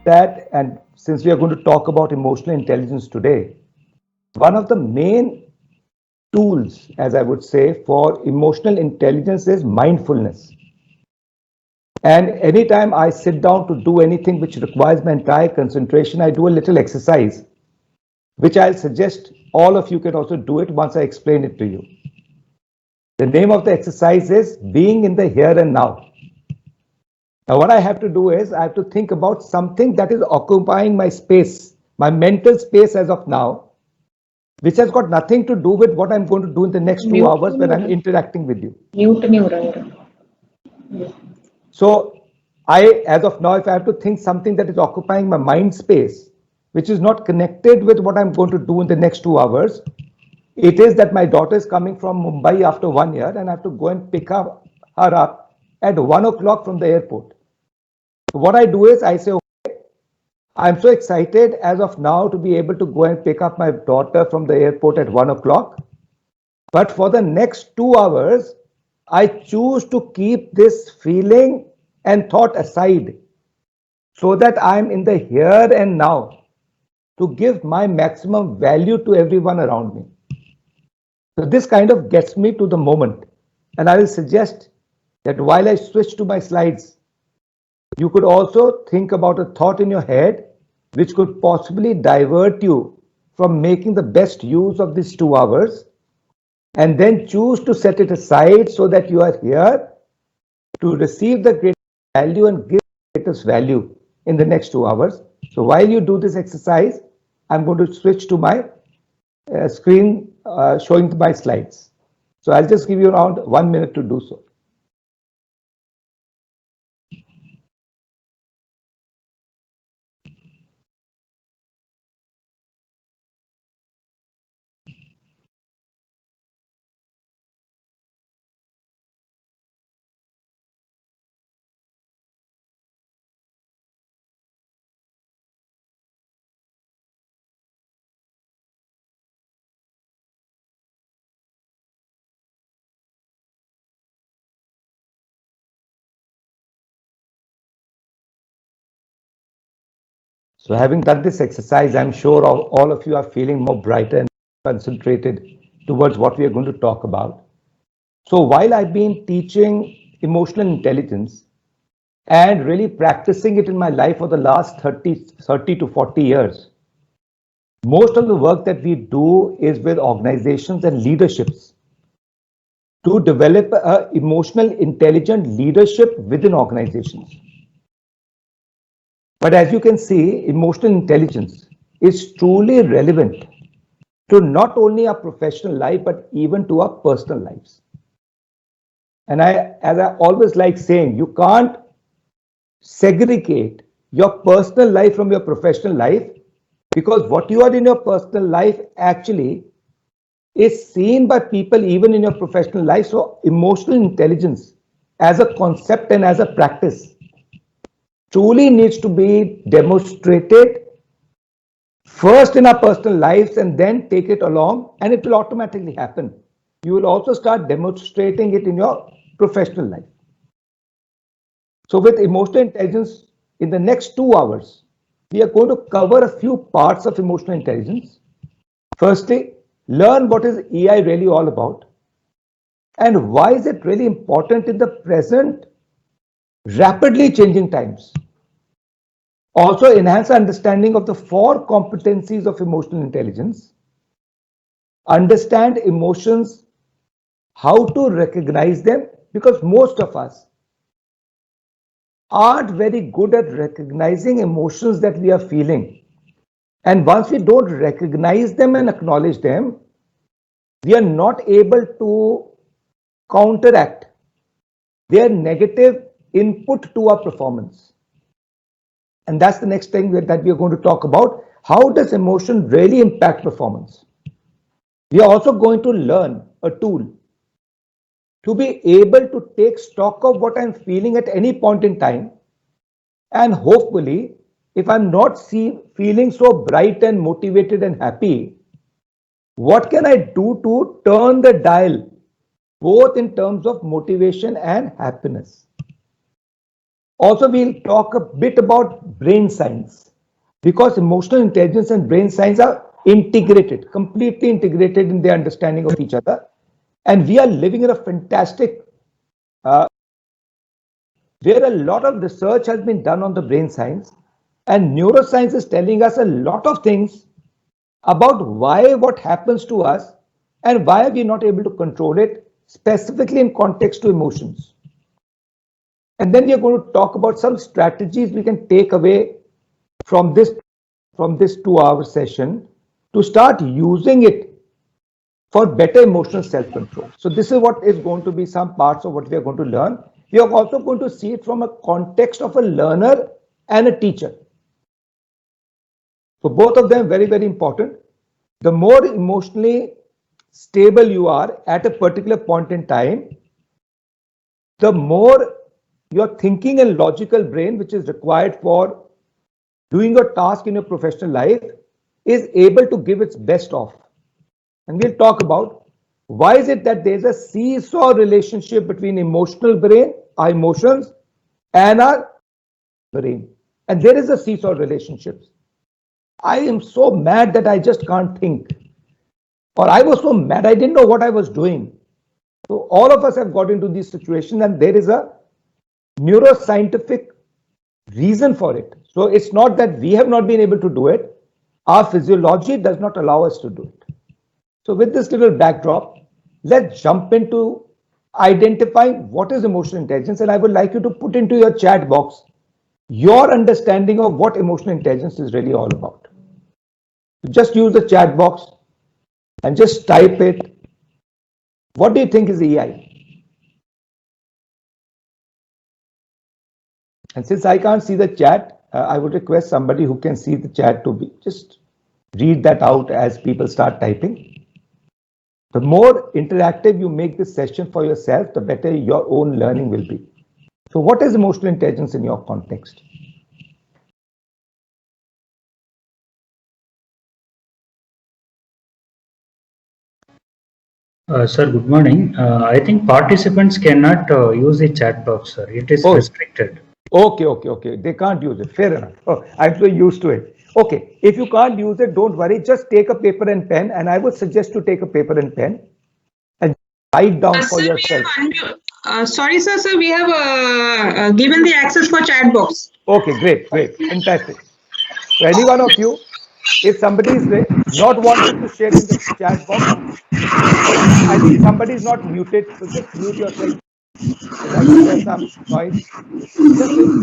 that, and since we are going to talk about emotional intelligence today, one of the main tools, as I would say, for emotional intelligence is mindfulness. And anytime I sit down to do anything which requires my entire concentration, I do a little exercise, which I'll suggest all of you can also do it once I explain it to you. The name of the exercise is being in the here and now. Now, what I have to do is I have to think about something that is occupying my space, my mental space as of now, which has got nothing to do with what I'm going to do in the next 2 hours when I'm interacting with you. So as of now, if I have to think something that is occupying my mind space, which is not connected with what I'm going to do in the next 2 hours, it is that my daughter is coming from Mumbai after 1 year and I have to go and pick her up at 1 o'clock from the airport. So what I do is I say, okay, I'm so excited as of now to be able to go and pick up my daughter from the airport at 1 o'clock. But for the next 2 hours, I choose to keep this feeling and thought aside so that I'm in the here and now to give my maximum value to everyone around me. So this kind of gets me to the moment. And I will suggest that while I switch to my slides, you could also think about a thought in your head which could possibly divert you from making the best use of these 2 hours, and then choose to set it aside so that you are here to receive the greatest value and give the greatest value in the next 2 hours. So while you do this exercise, I'm going to switch to my screen showing my slides. So I'll just give you around 1 minute to do so. So having done this exercise, I'm sure all of you are feeling more brighter and concentrated towards what we are going to talk about. So while I've been teaching emotional intelligence and really practicing it in my life for the last 30 to 40 years, most of the work that we do is with organizations and leaderships to develop emotional intelligent leadership within organizations. But as you can see, emotional intelligence is truly relevant to not only our professional life, but even to our personal lives. And as I always like saying, you can't segregate your personal life from your professional life, because what you are in your personal life actually is seen by people even in your professional life. So emotional intelligence as a concept and as a practice truly needs to be demonstrated first in our personal lives and then take it along, and it will automatically happen. You will also start demonstrating it in your professional life. So with emotional intelligence, in the next 2 hours, we are going to cover a few parts of emotional intelligence. Firstly, learn what is EI really all about and why is it really important in the present rapidly changing times. Also enhance understanding of the four competencies of emotional intelligence. Understand emotions, how to recognize them, because most of us aren't very good at recognizing emotions that we are feeling. And once we don't recognize them and acknowledge them, we are not able to counteract their negative input to our performance. And that's the next thing that we are going to talk about. How does emotion really impact performance? We are also going to learn a tool to be able to take stock of what I'm feeling at any point in time. And hopefully, if I'm not feeling so bright and motivated and happy, what can I do to turn the dial, both in terms of motivation and happiness? Also, we'll talk a bit about brain science because emotional intelligence and brain science are integrated, completely integrated in their understanding of each other. And we are living in a fantastic where a lot of research has been done on the brain science, and neuroscience is telling us a lot of things about why what happens to us and why we're not able to control it, specifically in context to emotions. And then we are going to talk about some strategies we can take away from this 2-hour session to start using it for better emotional self-control. So this is what is going to be some parts of what we are going to learn. We are also going to see it from a context of a learner and a teacher. So both of them very, very important. The more emotionally stable you are at a particular point in time, the more your thinking and logical brain, which is required for doing a task in your professional life, is able to give its best off. And we'll talk about why is it that there's a seesaw relationship between emotional brain, our emotions, and our brain. And there is a seesaw relationship. I am so mad that I just can't think. Or I was so mad, I didn't know what I was doing. So all of us have got into this situation, and there is a neuroscientific reason for it. So it's not that we have not been able to do it. Our physiology does not allow us to do it. So with this little backdrop, let's jump into identifying what is emotional intelligence. And I would like you to put into your chat box your understanding of what emotional intelligence is really all about. Just use the chat box and just type it. What do you think is EI? And since I can't see the chat, I would request somebody who can see the chat to be just read that out as people start typing. The more interactive you make this session for yourself, the better your own learning will be. So what is emotional intelligence in your context? Sir, good morning. I think participants cannot use the chat box, sir. It is restricted. Okay. They can't use it. Fair enough. Oh, I'm so used to it. Okay. If you can't use it, don't worry. Just take a paper and pen. And I would suggest to take a paper and pen and write down for Sir, yourself. sorry, sir. Sir, we have given the access for chat box. Okay, great. Fantastic. So any one of you, if somebody is not wanting to share in the chat box, I think somebody is not muted. So just mute yourself. Because I can hear some noise.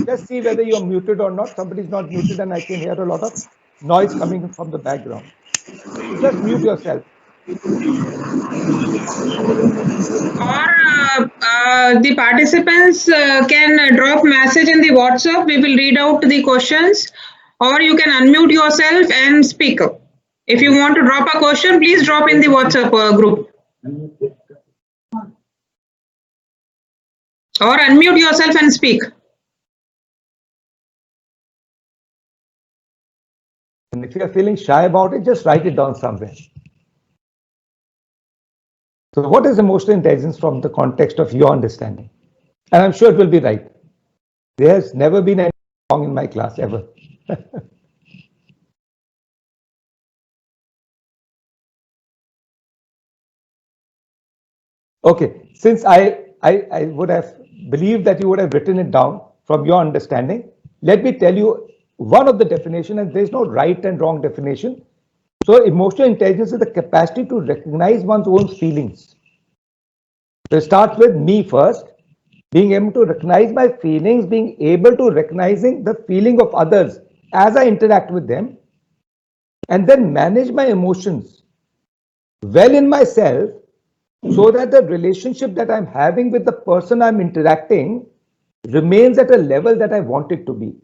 Just see whether you're muted or not. Somebody's not muted and I can hear a lot of noise coming from the background. So just mute yourself. Or the participants can drop message in the WhatsApp. We will read out the questions. Or you can unmute yourself and speak up. If you want to drop a question, please drop in the WhatsApp group. Or unmute yourself and speak. And if you're feeling shy about it, just write it down somewhere. So what is emotional intelligence from the context of your understanding? And I'm sure it will be right. There's never been any wrong in my class ever. Okay, since I would have believed that you would have written it down from your understanding, let me tell you one of the definition, and there's no right and wrong definition. So emotional intelligence is the capacity to recognize one's own feelings. So it starts with me first, being able to recognize my feelings, being able to recognizing the feeling of others as I interact with them, and then manage my emotions well in myself so that the relationship that I'm having with the person I'm interacting remains at a level that I want it to be.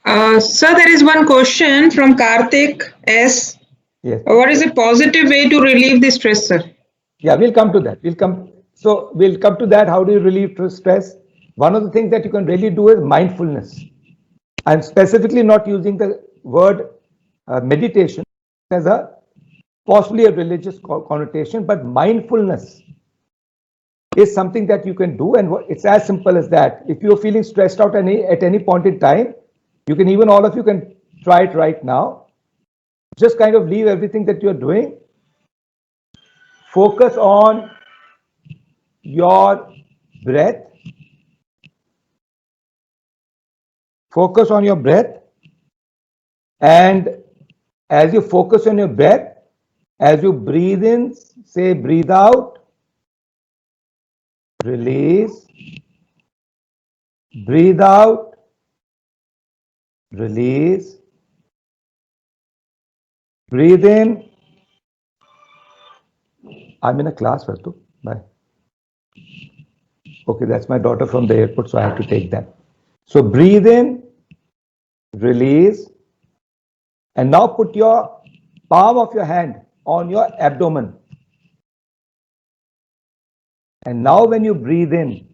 Sir, there is one question from Karthik S. Yes. What is a positive way to relieve the stress, sir? Yeah, we'll come to that. We'll come to that. How do you relieve stress? One of the things that you can really do is mindfulness. I'm specifically not using the word meditation as a possibly a religious connotation, but mindfulness. is something that you can do, and it's as simple as that. If you're feeling stressed out at any point in time, you can, even all of you can try it right now. Just kind of leave everything that you're doing. Focus on your breath. Focus on your breath. And as you focus on your breath, as you breathe in, say breathe out, release, breathe out, release, breathe in. I'm in a class, Vartu. Bye. Okay, that's my daughter from the airport, so I have to take that. So breathe in, release, and now put your palm of your hand on your abdomen. And now when you breathe in,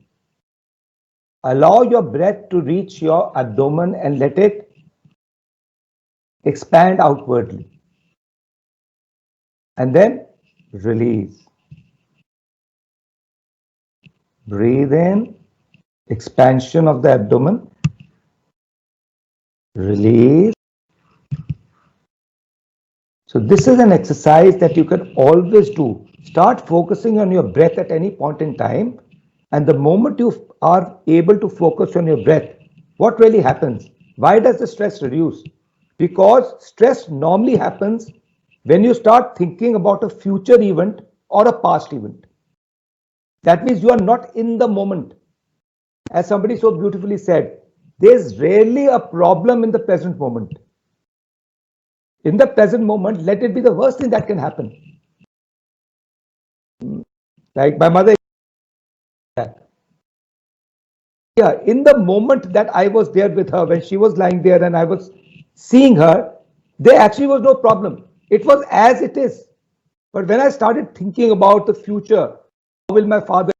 allow your breath to reach your abdomen and let it expand outwardly. And then release. Breathe in, expansion of the abdomen. Release. So this is an exercise that you can always do. Start focusing on your breath at any point in time. And the moment you are able to focus on your breath, what really happens? Why does the stress reduce? Because stress normally happens when you start thinking about a future event or a past event. That means you are not in the moment. As somebody so beautifully said, there's rarely a problem in the present moment. In the present moment, let it be the worst thing that can happen. Like my mother. Yeah, in the moment that I was there with her, when she was lying there and I was seeing her, there actually was no problem. It was as it is. But when I started thinking about the future, how will my father,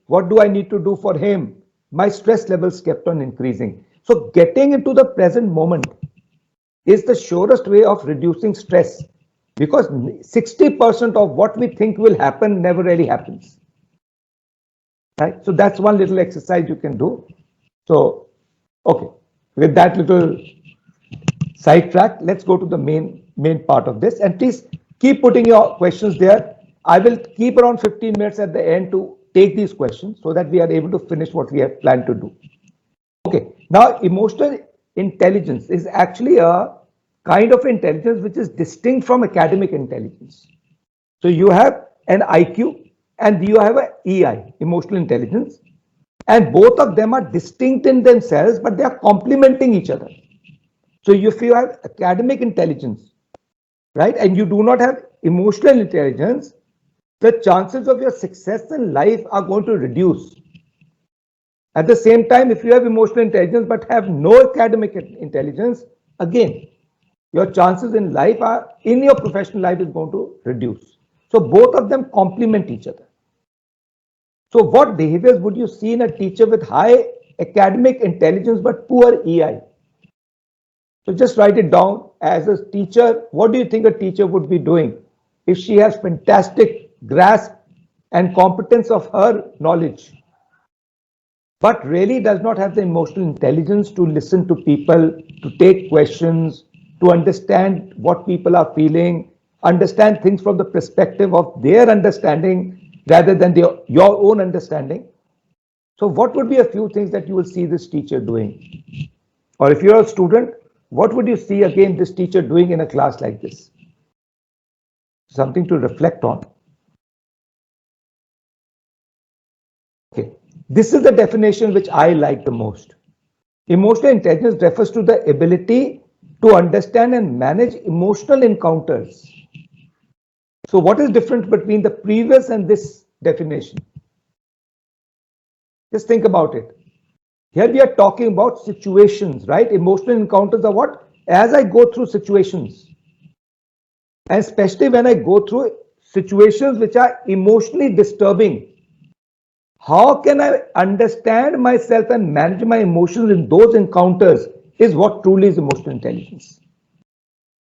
what do I need to do for him? My stress levels kept on increasing. So getting into the present moment is the surest way of reducing stress, because 60% of what we think will happen never really happens. Right? So that's one little exercise you can do. So, okay, with that little sidetrack, let's go to the main part of this. And please keep putting your questions there. I will keep around 15 minutes at the end to take these questions so that we are able to finish what we have planned to do. Okay, now emotional intelligence is actually a kind of intelligence which is distinct from academic intelligence. So you have an IQ and you have an EI, emotional intelligence, and both of them are distinct in themselves, but they are complementing each other. So if you have academic intelligence, right, and you do not have emotional intelligence, the chances of your success in life are going to reduce. At the same time, if you have emotional intelligence but have no academic intelligence, again, your chances in life are, in your professional life, is going to reduce. So both of them complement each other. So what behaviors would you see in a teacher with high academic intelligence but poor EI? So just write it down. As a teacher, what do you think a teacher would be doing if she has fantastic grasp and competence of her knowledge, but really does not have the emotional intelligence to listen to people, to take questions, to understand what people are feeling, understand things from the perspective of their understanding rather than your own understanding? So what would be a few things that you will see this teacher doing? Or if you're a student, what would you see again this teacher doing in a class like this? Something to reflect on. Okay, this is the definition which I like the most. Emotional intelligence refers to the ability to understand and manage emotional encounters. So what is different between the previous and this definition? Just think about it. Here we are talking about situations, right? Emotional encounters are what? As I go through situations, and especially when I go through situations which are emotionally disturbing, how can I understand myself and manage my emotions in those encounters is what truly is emotional intelligence.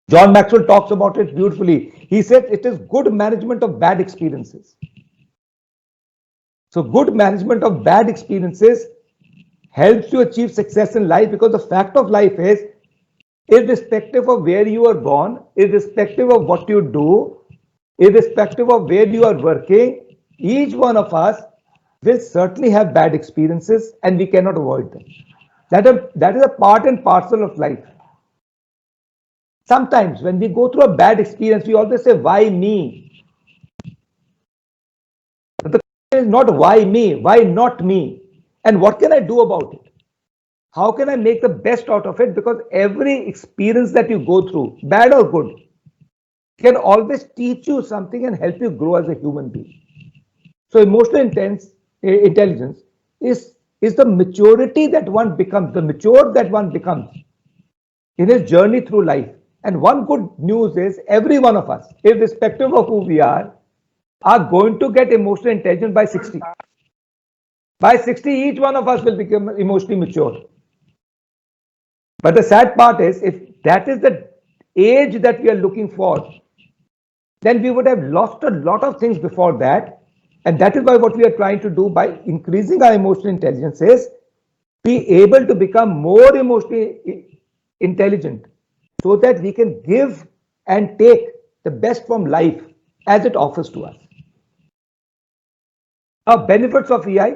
John Maxwell talks about it beautifully. He said it is good management of bad experiences. So good management of bad experiences helps you achieve success in life, because the fact of life is, irrespective of where you are born, irrespective of what you do, irrespective of where you are working, each one of us will certainly have bad experiences and we cannot avoid them. That is a part and parcel of life. Sometimes when we go through a bad experience, we always say, why me? But the question is not why me, why not me? And what can I do about it? How can I make the best out of it? Because every experience that you go through, bad or good, can always teach you something and help you grow as a human being. So emotional intelligence is the maturity that one becomes, the mature that one becomes in his journey through life. And one good news is, every one of us, irrespective of who we are going to get emotional intelligence by 60. By 60, each one of us will become emotionally mature. But the sad part is, if that is the age that we are looking for, then we would have lost a lot of things before that. And that is why what we are trying to do by increasing our emotional intelligence is be able to become more emotionally intelligent, so that we can give and take the best from life as it offers to us. Now, benefits of EI.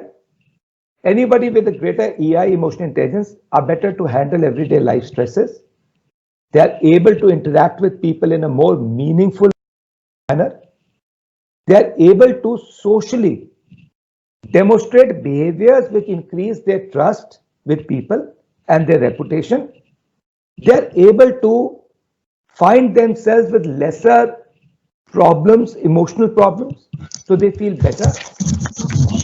Anybody with a greater EI, emotional intelligence, are better to handle everyday life stresses. They are able to interact with people in a more meaningful manner. They are able to socially demonstrate behaviors which increase their trust with people and their reputation. They are able to find themselves with lesser problems, emotional problems, so they feel better.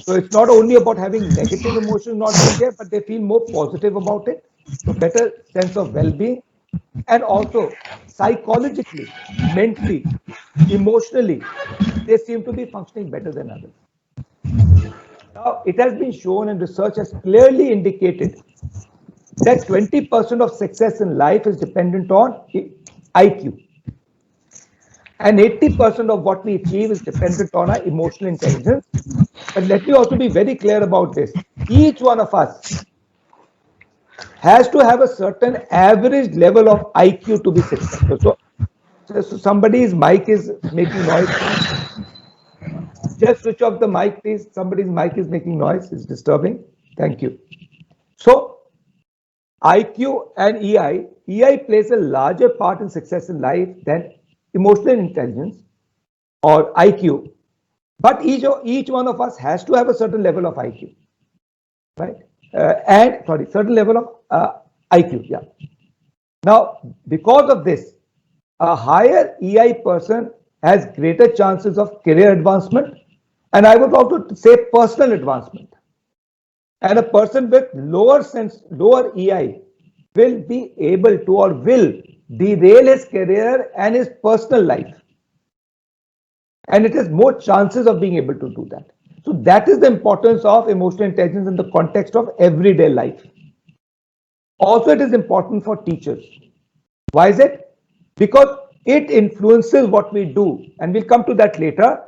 So it's not only about having negative emotions not being there, but they feel more positive about it. So better sense of well-being, and also psychologically, mentally, emotionally, they seem to be functioning better than others. Now, it has been shown, and research has clearly indicated, that 20% of success in life is dependent on IQ. And 80% of what we achieve is dependent on our emotional intelligence. But let me also be very clear about this. Each one of us has to have a certain average level of IQ to be successful. So somebody's mic is making noise. Just switch off the mic, please. Somebody's mic is making noise. It's disturbing. Thank you. So IQ and EI. EI plays a larger part in success in life than emotional intelligence or IQ. But each one of us has to have a certain level of IQ, right? Certain level of IQ, yeah. Now, because of this, a higher EI person has greater chances of career advancement, and I would also say personal advancement. And a person with lower EI will be able to, or will derail his career and his personal life. And it has more chances of being able to do that. So that is the importance of emotional intelligence in the context of everyday life. Also, it is important for teachers. Why is it? Because it influences what we do, and we'll come to that later.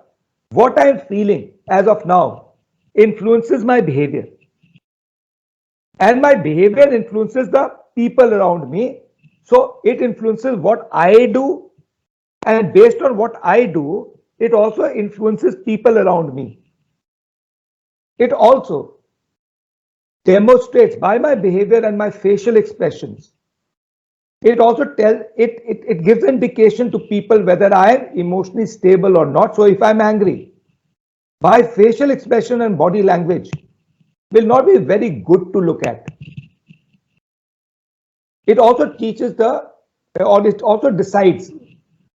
What I'm feeling as of now influences my behavior, and my behavior influences the people around me. So it influences what I do, and based on what I do, it also influences people around me. It also demonstrates by my behavior and my facial expressions. It also it gives indication to people whether I am emotionally stable or not. So if I'm angry, my facial expression and body language will not be very good to look at. It also teaches it also decides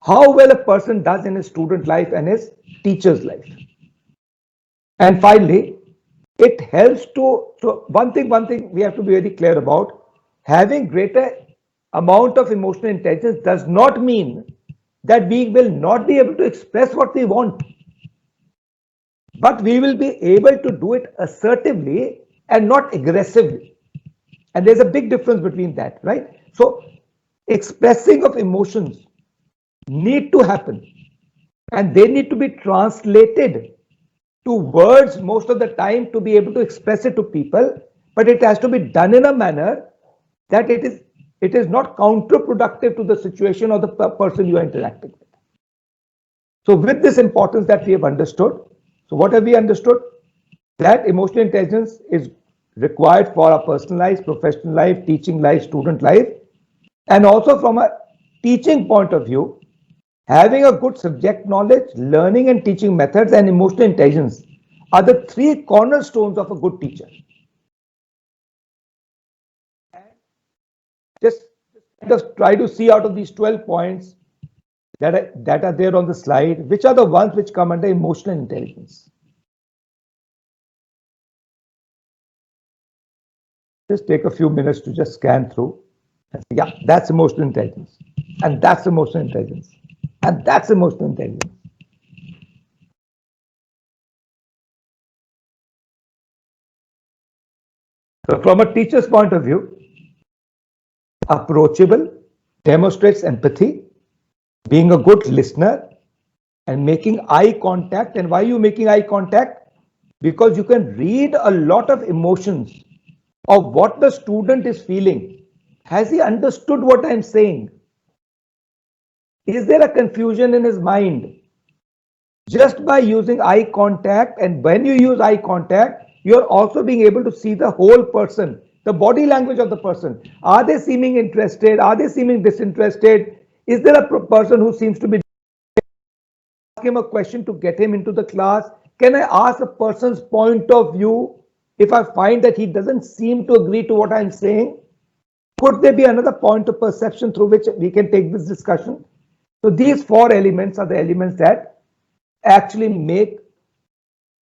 how well a person does in his student life and his teacher's life. And finally, it helps to, so one thing we have to be very clear about, having greater amount of emotional intelligence does not mean that we will not be able to express what we want, but we will be able to do it assertively and not aggressively. And there's a big difference between that, right? So expressing of emotions need to happen, and they need to be translated to words most of the time to be able to express it to people, but it has to be done in a manner that it is not counterproductive to the situation or the person you are interacting with. So with this importance that we have understood, so what have we understood? That emotional intelligence is required for our personal life, professional life, teaching life, student life, and also from a teaching point of view, having a good subject knowledge, learning and teaching methods, and emotional intelligence are the three cornerstones of a good teacher. Just try to see out of these 12 points that are there on the slide, which are the ones which come under emotional intelligence. Just take a few minutes to just scan through. Yeah, that's emotional intelligence. And that's emotional intelligence. And that's emotional intelligence. So from a teacher's point of view, approachable, demonstrates empathy, being a good listener, and making eye contact. And why are you making eye contact? Because you can read a lot of emotions of what the student is feeling. Has he understood what I'm saying? Is there a confusion in his mind? Just by using eye contact, and when you use eye contact, you're also being able to see the whole person, the body language of the person. Are they seeming interested? Are they seeming disinterested? Is there a person who seems to be ask him a question to get him into the class? Can I ask a person's point of view if I find that he doesn't seem to agree to what I'm saying? Could there be another point of perception through which we can take this discussion? So these four elements are the elements that actually make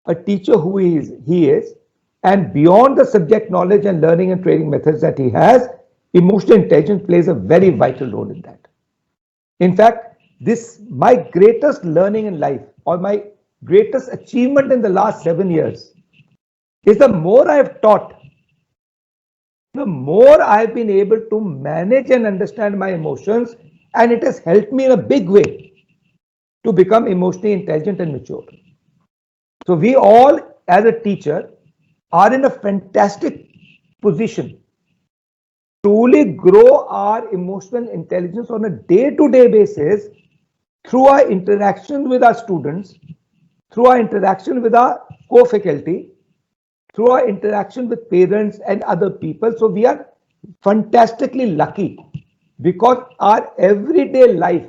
a teacher who he is, and beyond the subject knowledge and learning and training methods that he has, emotional intelligence plays a very vital role in that. In fact, my greatest learning in life, or my greatest achievement in the last 7 years, is the more I have taught, the more I've been able to manage and understand my emotions, and it has helped me in a big way to become emotionally intelligent and mature. So we all, as a teacher, are in a fantastic position to truly grow our emotional intelligence on a day-to-day basis through our interaction with our students, through our interaction with our co-faculty, through our interaction with parents and other people. So we are fantastically lucky because our everyday life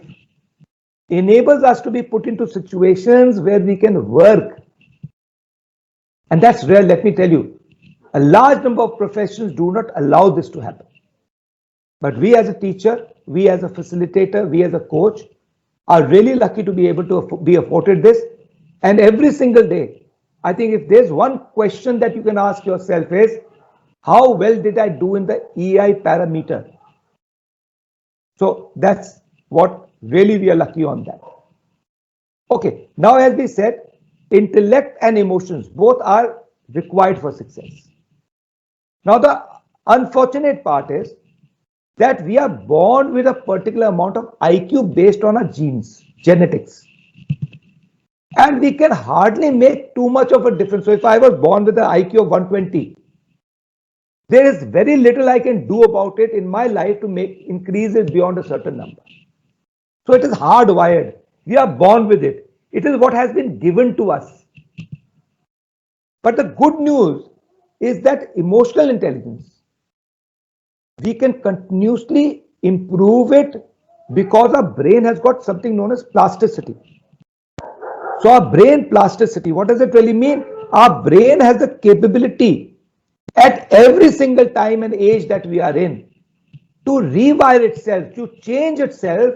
enables us to be put into situations where we can work. And that's rare, let me tell you. A large number of professions do not allow this to happen. But we as a teacher, we as a facilitator, we as a coach are really lucky to be able to be afforded this. And every single day, I think if there's one question that you can ask yourself is, how well did I do in the EI parameter? So that's what really we are lucky on that. Okay, now as we said, intellect and emotions both are required for success. Now the unfortunate part is that we are born with a particular amount of IQ based on our genes, genetics. And we can hardly make too much of a difference. So if I was born with an IQ of 120, there is very little I can do about it in my life to increase it beyond a certain number. So it is hardwired. We are born with it. It is what has been given to us. But the good news is that emotional intelligence, we can continuously improve it because our brain has got something known as plasticity. So our brain plasticity, what does it really mean? Our brain has the capability at every single time and age that we are in to rewire itself, to change itself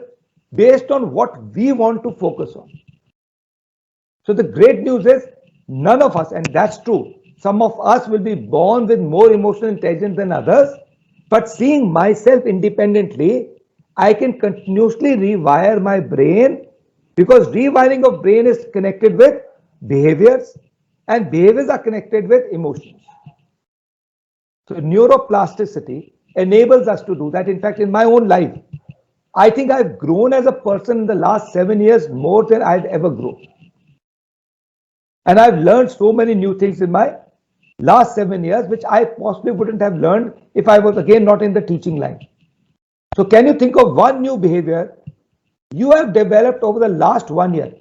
based on what we want to focus on. So the great news is none of us, and that's true, some of us will be born with more emotional intelligence than others, but seeing myself independently, I can continuously rewire my brain because rewiring of brain is connected with behaviors and behaviors are connected with emotions. So neuroplasticity enables us to do that. In fact, in my own life, I think I've grown as a person in the last 7 years more than I've ever grown. And I've learned so many new things in my last 7 years, which I possibly wouldn't have learned if I was again not in the teaching line. So can you think of one new behavior you have developed over the last 1 year?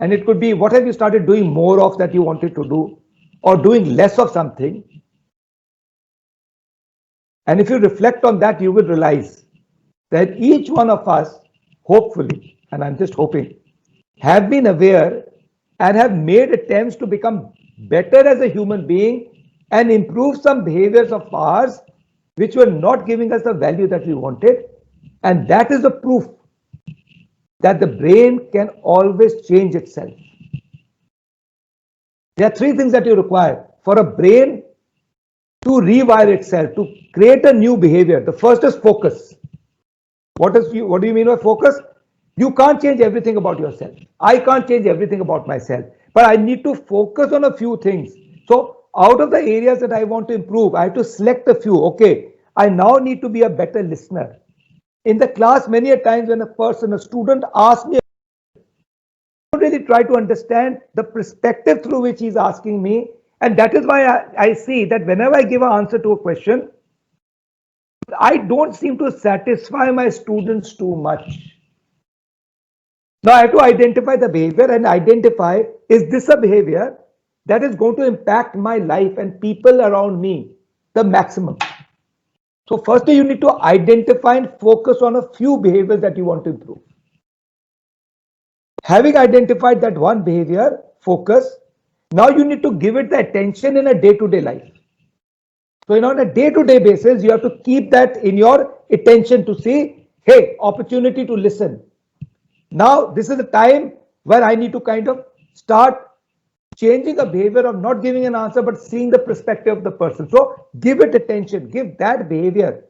And it could be what have you started doing more of that you wanted to do, or doing less of something. And if you reflect on that, you will realize that each one of us, hopefully, and I'm just hoping, have been aware and have made attempts to become better as a human being and improve some behaviors of ours which were not giving us the value that we wanted. And that is the proof that the brain can always change itself. There are three things that you require for a brain to rewire itself, to create a new behavior. The first is focus. What do you mean by focus? You can't change everything about yourself. I can't change everything about myself, but I need to focus on a few things. So out of the areas that I want to improve, I have to select a few. Okay, I now need to be a better listener. In the class, many a times when a student asks me, I don't really try to understand the perspective through which he's asking me. And that is why I see that whenever I give an answer to a question, I don't seem to satisfy my students too much. Now I have to identify the behavior and identify, is this a behavior that is going to impact my life and people around me the maximum? So firstly, you need to identify and focus on a few behaviors that you want to improve. Having identified that one behavior, focus, now you need to give it the attention in a day-to-day life. So on a day-to-day basis, you have to keep that in your attention to see, hey, opportunity to listen. Now, this is the time where I need to kind of start changing a behavior of not giving an answer, but seeing the perspective of the person. So give it attention, give that behavior.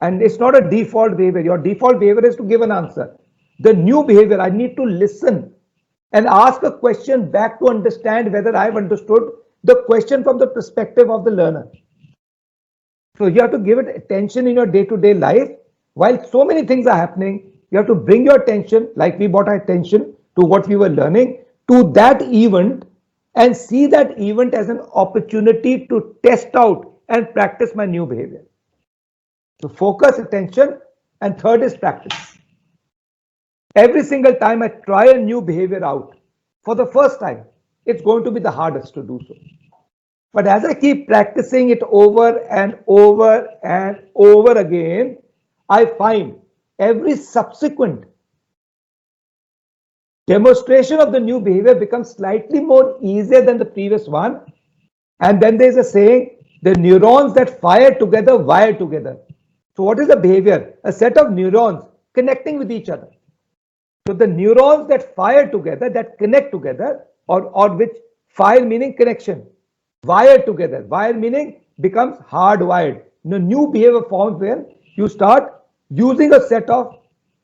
And it's not a default behavior. Your default behavior is to give an answer. The new behavior, I need to listen and ask a question back to understand whether I've understood the question from the perspective of the learner. So you have to give it attention in your day-to-day life. While so many things are happening, you have to bring your attention, like we brought our attention to what we were learning, to that event and see that event as an opportunity to test out and practice my new behavior. So focus, attention, and third is practice. Every single time I try a new behavior out, for the first time, it's going to be the hardest to do so. But as I keep practicing it over and over and over again, I find every subsequent demonstration of the new behavior becomes slightly more easier than the previous one. And then there's a saying, the neurons that fire together wire together. So what is a behavior? A set of neurons connecting with each other. So the neurons that fire together, that connect together, or which fire meaning connection, wire together. Wire meaning becomes hardwired. New behavior forms when you start using a set of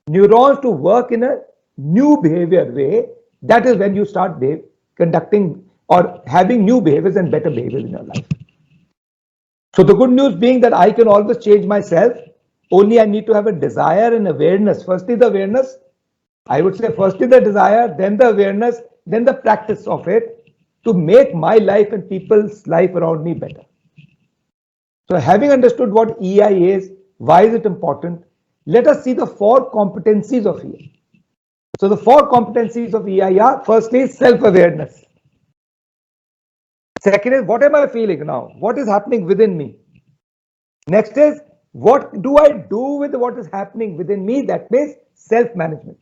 neurons to work in a new behavior way. That is when you start conducting or having new behaviors and better behaviors in your life. So the good news being that I can always change myself. Only I need to have a desire and awareness. Firstly, the awareness. I would say firstly the desire, then the awareness, then the practice of it to make my life and people's life around me better. So having understood what EI is, why is it important? Let us see the 4 competencies of EI. So the 4 competencies of EI are, firstly, self-awareness. Second is, what am I feeling now? What is happening within me? Next is, what do I do with what is happening within me? That means self-management.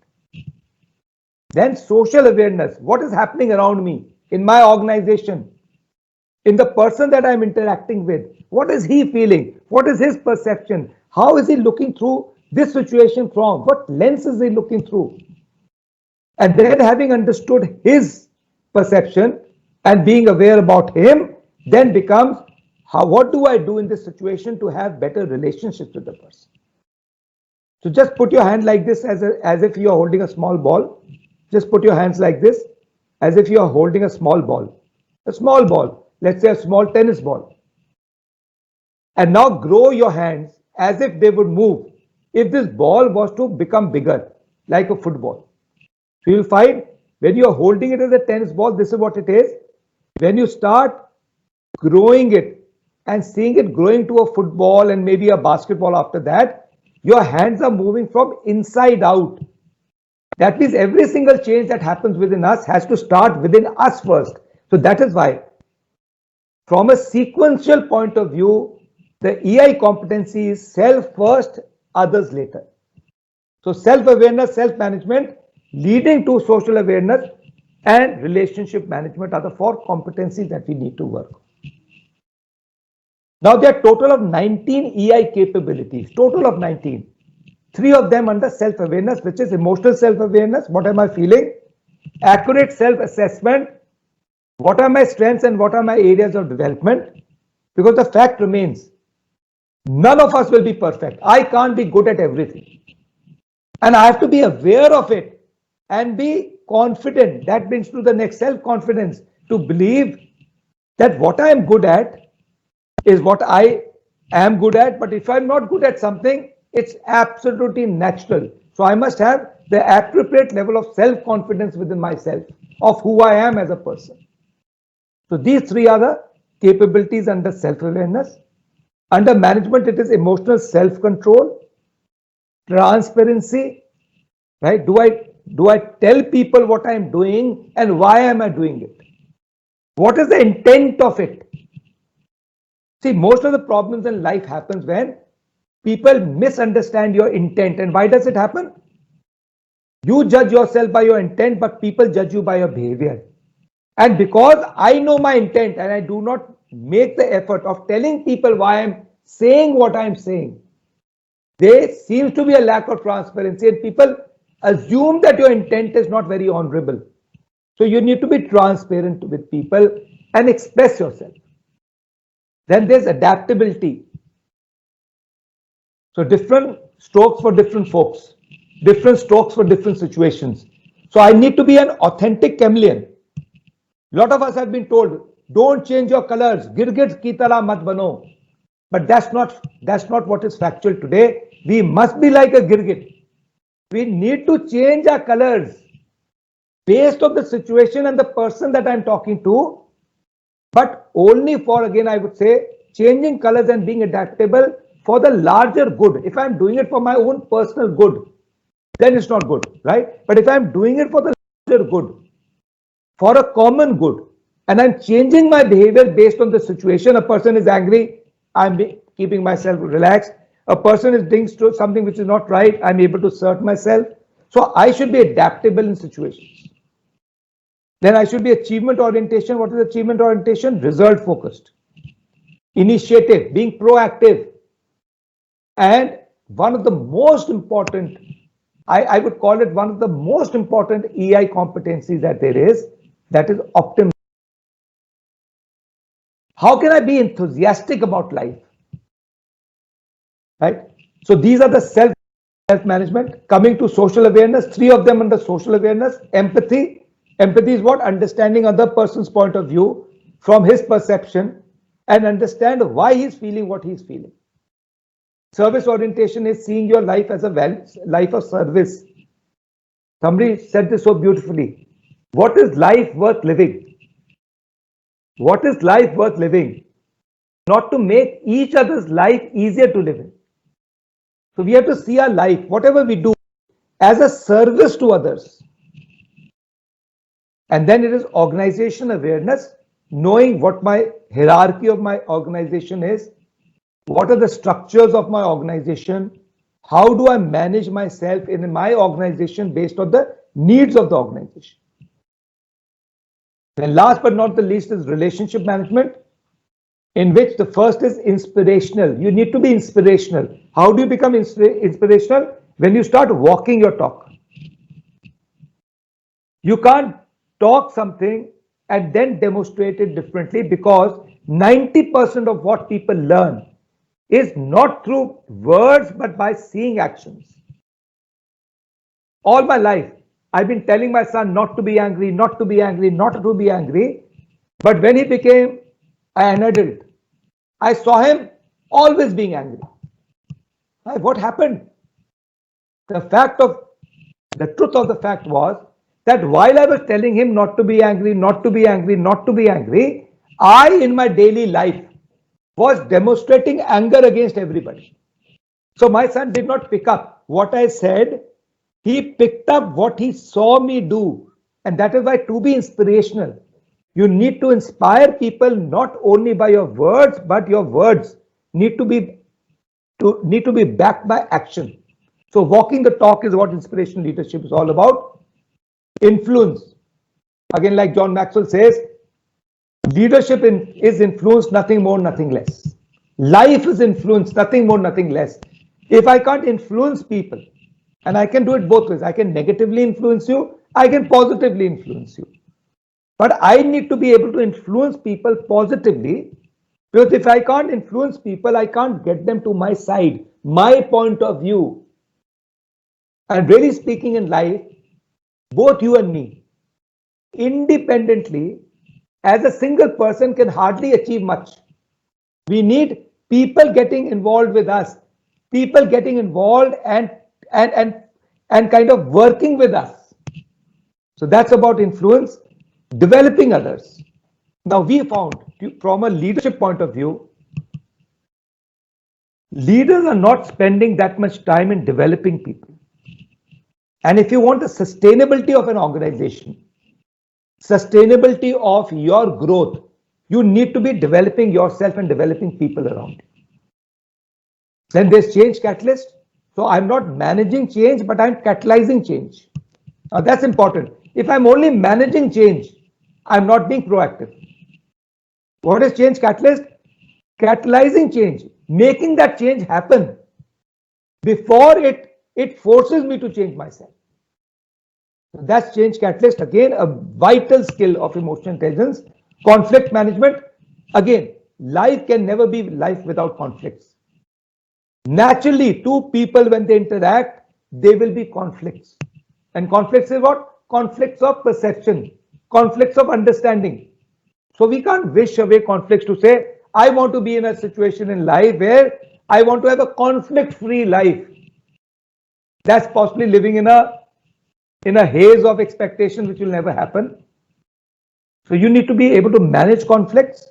Then social awareness. What is happening around me, in my organization, in the person that I'm interacting with? What is he feeling? What is his perception? How is he looking through this situation from? What lens is he looking through? And then having understood his perception and being aware about him, then becomes, what do I do in this situation to have better relationships with the person? So just put your hand like this as if you are holding a small ball. Just put your hands like this as if you are holding a small ball. A small ball, let's say a small tennis ball. And now grow your hands as if they would move if this ball was to become bigger, like a football. So you'll find When you're holding it as a tennis ball, this is what it is. When you start growing it and seeing it growing to a football and maybe a basketball after that, your hands are moving from inside out. That means every single change that happens within us has to start within us first. So that is why, from a sequential point of view, the EI competency is self first, others later. So self-awareness, self-management, leading to social awareness and relationship management are the 4 competencies that we need to work on. Now there are total of 19 EI capabilities, total of 19. 3 of them under self-awareness, which is emotional self-awareness, what am I feeling? Accurate self-assessment, what are my strengths and what are my areas of development? Because the fact remains, none of us will be perfect. I can't be good at everything. And I have to be aware of it and be confident. That brings to the next, self-confidence, to believe that what I am good at is what I am good at. But if I'm not good at something, it's absolutely natural. So I must have the appropriate level of self-confidence within myself of who I am as a person. So these 3 are the capabilities under self-awareness. Under management, it is emotional self-control, transparency, right? Do I tell people what I am doing and why am I doing it? What is the intent of it? See, most of the problems in life happens when people misunderstand your intent. And why does it happen? You judge yourself by your intent, but people judge you by your behavior. And because I know my intent and I do not make the effort of telling people why I'm saying what I'm saying, there seems to be a lack of transparency and people assume that your intent is not very honorable. So you need to be transparent with people and express yourself. Then there's adaptability. So different strokes for different folks, different strokes for different situations. So I need to be an authentic chameleon. A lot of us have been told, don't change your colors, girgit ki tarah mat bano. But that's not what is factual today. We must be like a girgit. We need to change our colors based on the situation and the person that I'm talking to, but only for, again, I would say, changing colors and being adaptable for the larger good. If I'm doing it for my own personal good, then it's not good, right? But if I'm doing it for the larger good, for a common good, and I'm changing my behavior based on the situation, a person is angry, I'm keeping myself relaxed. A person is doing something which is not right, I'm able to assert myself. So I should be adaptable in situations. Then I should be achievement orientation. What is achievement orientation? Result focused. Initiative, being proactive. And one of the most important, I would call it one of the most important EI competencies that there is, that is optimism. How can I be enthusiastic about life? Right? So these are the self-management. Coming to social awareness, 3 of them under social awareness. Empathy. Empathy is what? Understanding other person's point of view from his perception and understand why he's feeling what he's feeling. Service orientation is seeing your life as a life of service. Somebody said this so beautifully. What is life worth living? What is life worth living? Not to make each other's life easier to live in. So we have to see our life, whatever we do, as a service to others. And then it is organization awareness, knowing what my hierarchy of my organization is, what are the structures of my organization, how do I manage myself in my organization based on the needs of the organization. Then last but not the least is relationship management, in which the first is inspirational. You need to be inspirational. How do you become inspirational? When you start walking your talk. You can't talk something and then demonstrate it differently, because 90% of what people learn is not through words but by seeing actions. All my life, I've been telling my son not to be angry, not to be angry, not to be angry. But when he became an adult, I saw him always being angry. What happened? The truth of the fact was that while I was telling him not to be angry, not to be angry, not to be angry, I in my daily life was demonstrating anger against everybody. So my son did not pick up what I said. He picked up what he saw me do. And that is why to be inspirational, you need to inspire people not only by your words, but your words need to be backed by action. So walking the talk is what inspirational leadership is all about. Influence. Again, like John Maxwell says, leadership is influence, nothing more, nothing less. Life is influence, nothing more, nothing less. If I can't influence people, and I can do it both ways, I can negatively influence you, I can positively influence you. But I need to be able to influence people positively, because if I can't influence people, I can't get them to my side, my point of view. And really speaking in life, both you and me, independently, as a single person can hardly achieve much. We need people getting involved with us, people getting involved and kind of working with us. So that's about influence, developing others. Now we found from a leadership point of view, leaders are not spending that much time in developing people. And if you want the sustainability of an organization, sustainability of your growth, you need to be developing yourself and developing people around you. Then there's change catalyst. So I'm not managing change, but I'm catalyzing change. Now that's important. If I'm only managing change, I'm not being proactive. What is change catalyst? Catalyzing change, making that change happen before it forces me to change myself. So that's change catalyst. Again, a vital skill of emotional intelligence. Conflict management. Again, life can never be life without conflicts. Naturally, two people, when they interact, there will be conflicts. And conflicts is what? Conflicts of perception, conflicts of understanding. So we can't wish away conflicts to say, I want to be in a situation in life where I want to have a conflict-free life. That's possibly living in a haze of expectation which will never happen. So you need to be able to manage conflicts.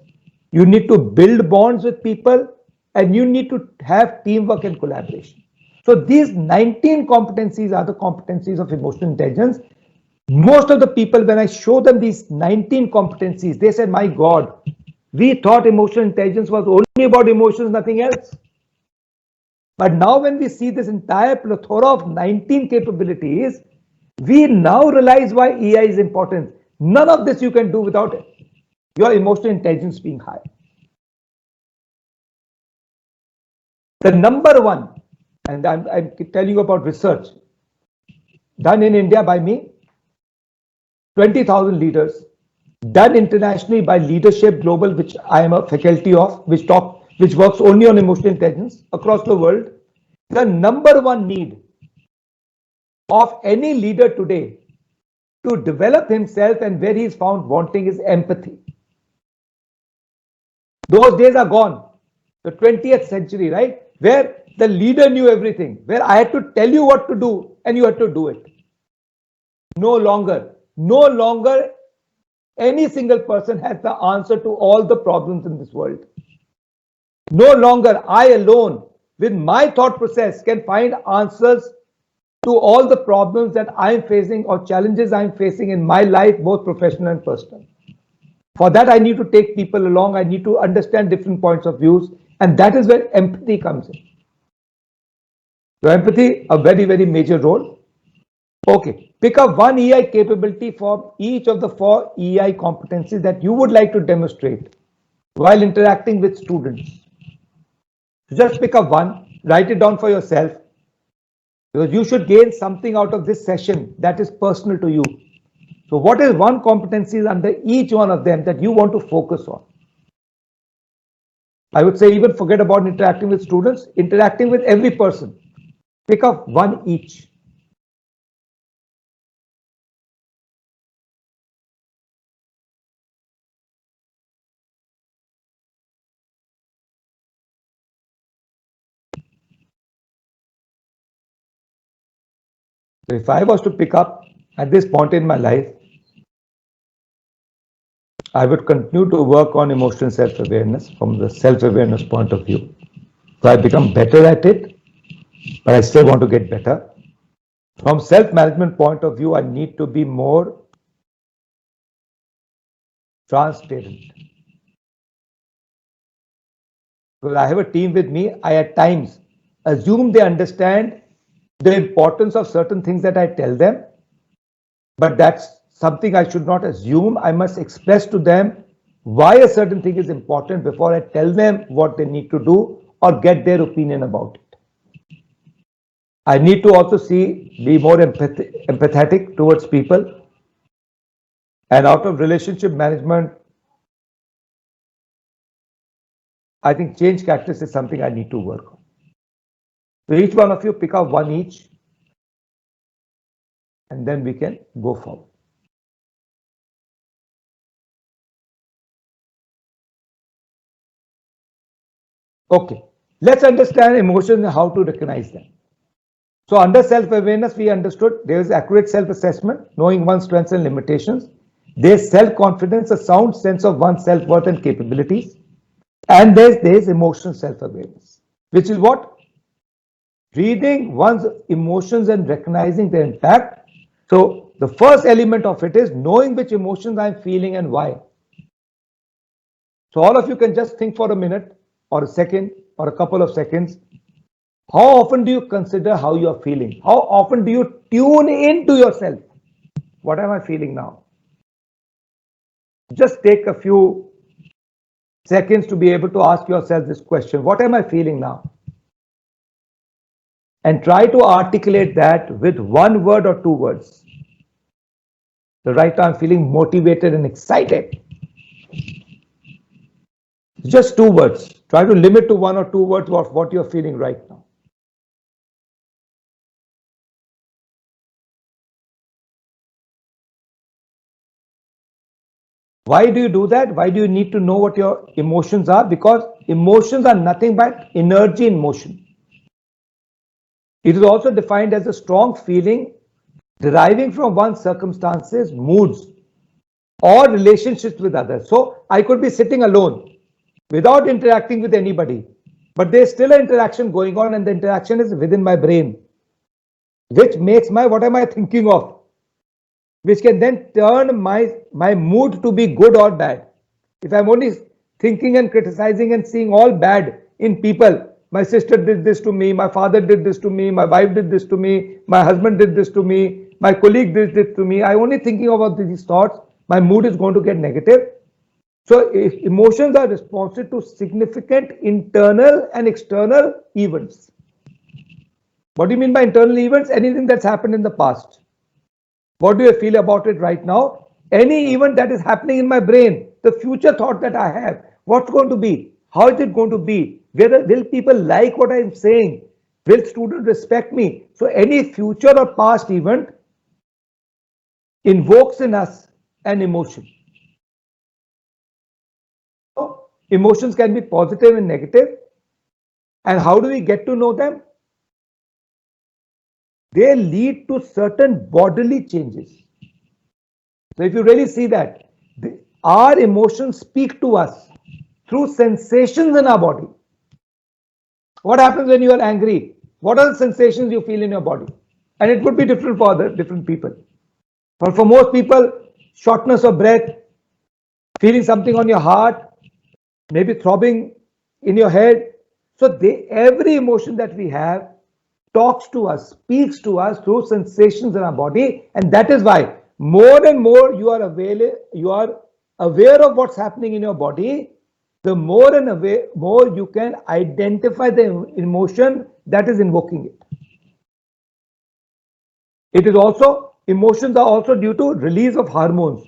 You need to build bonds with people, and you need to have teamwork and collaboration. So these 19 competencies are the competencies of emotional intelligence. Most of the people, when I show them these 19 competencies, they said, my God, we thought emotional intelligence was only about emotions, nothing else. But now when we see this entire plethora of 19 capabilities, we now realize why EI is important. None of this you can do without your emotional intelligence being high. The number one, and I'm telling you about research done in India by me, 20,000 leaders, done internationally by Leadership Global, which I am a faculty of, which works only on emotional intelligence across the world. The number one need of any leader today to develop himself and where he is found wanting is empathy. Those days are gone. The 20th century, right? Where the leader knew everything, where I had to tell you what to do and you had to do it. No longer any single person has the answer to all the problems in this world. No longer I alone with my thought process can find answers to all the problems that I'm facing or challenges I'm facing in my life, both professional and personal. For that, I need to take people along. I need to understand different points of views. And that is where empathy comes in. So empathy, a very, very major role. Okay, pick up one EI capability for each of the 4 EI competencies that you would like to demonstrate while interacting with students. Just pick up one, write it down for yourself, because you should gain something out of this session that is personal to you. So what is one competency under each one of them that you want to focus on? I would say even forget about interacting with students, interacting with every person. Pick up one each. So if I was to pick up at this point in my life, I would continue to work on emotional self-awareness from the self-awareness point of view. So I become better at it, but I still want to get better. From self-management point of view, I need to be more transparent. Because I have a team with me, I at times assume they understand the importance of certain things that I tell them, but that's something I should not assume. I must express to them why a certain thing is important before I tell them what they need to do or get their opinion about it. I need to also be more empathetic towards people. And out of relationship management, I think change catalyst is something I need to work on. So each one of you pick up one each, and then we can go forward. Okay, let's understand emotions and how to recognize them. So under self-awareness, we understood there is accurate self-assessment, knowing one's strengths and limitations. There's self-confidence, a sound sense of one's self-worth and capabilities. And there's emotional self-awareness, which is what? Reading one's emotions and recognizing their impact. So the first element of it is knowing which emotions I'm feeling and why. So all of you can just think for a minute or a second or a couple of seconds. How often do you consider how you are feeling? How often do you tune into yourself? What am I feeling now? Just take a few seconds to be able to ask yourself this question. What am I feeling now? And try to articulate that with one word or two words. So right now I'm feeling motivated and excited. Just two words. Try to limit to one or two words of what you're feeling right now. Why do you do that? Why do you need to know what your emotions are? Because emotions are nothing but energy in motion. It is also defined as a strong feeling deriving from one's circumstances, moods, or relationships with others. So I could be sitting alone without interacting with anybody, but there's still an interaction going on, and the interaction is within my brain, which makes what am I thinking of? Which can then turn my mood to be good or bad. If I'm only thinking and criticizing and seeing all bad in people, my sister did this to me, my father did this to me, my wife did this to me, my husband did this to me, my colleague did this to me, I'm only thinking about these thoughts, my mood is going to get negative. So if emotions are responsive to significant internal and external events. What do you mean by internal events? Anything that's happened in the past. What do I feel about it right now? Any event that is happening in my brain, the future thought that I have, what's going to be? How is it going to be? Will people like what I'm saying? Will students respect me? So any future or past event invokes in us an emotion. So emotions can be positive and negative. And how do we get to know them? They lead to certain bodily changes. So if you really see that, our emotions speak to us through sensations in our body. What happens when you are angry? What are the sensations you feel in your body? And it would be different for different people. But for most people, shortness of breath, feeling something on your heart, maybe throbbing in your head. So every emotion that we have talks to us, speaks to us through sensations in our body, and that is why more and more you are aware of what's happening in your body, the more you can identify the emotion that is invoking it. It is also, emotions are also due to release of hormones,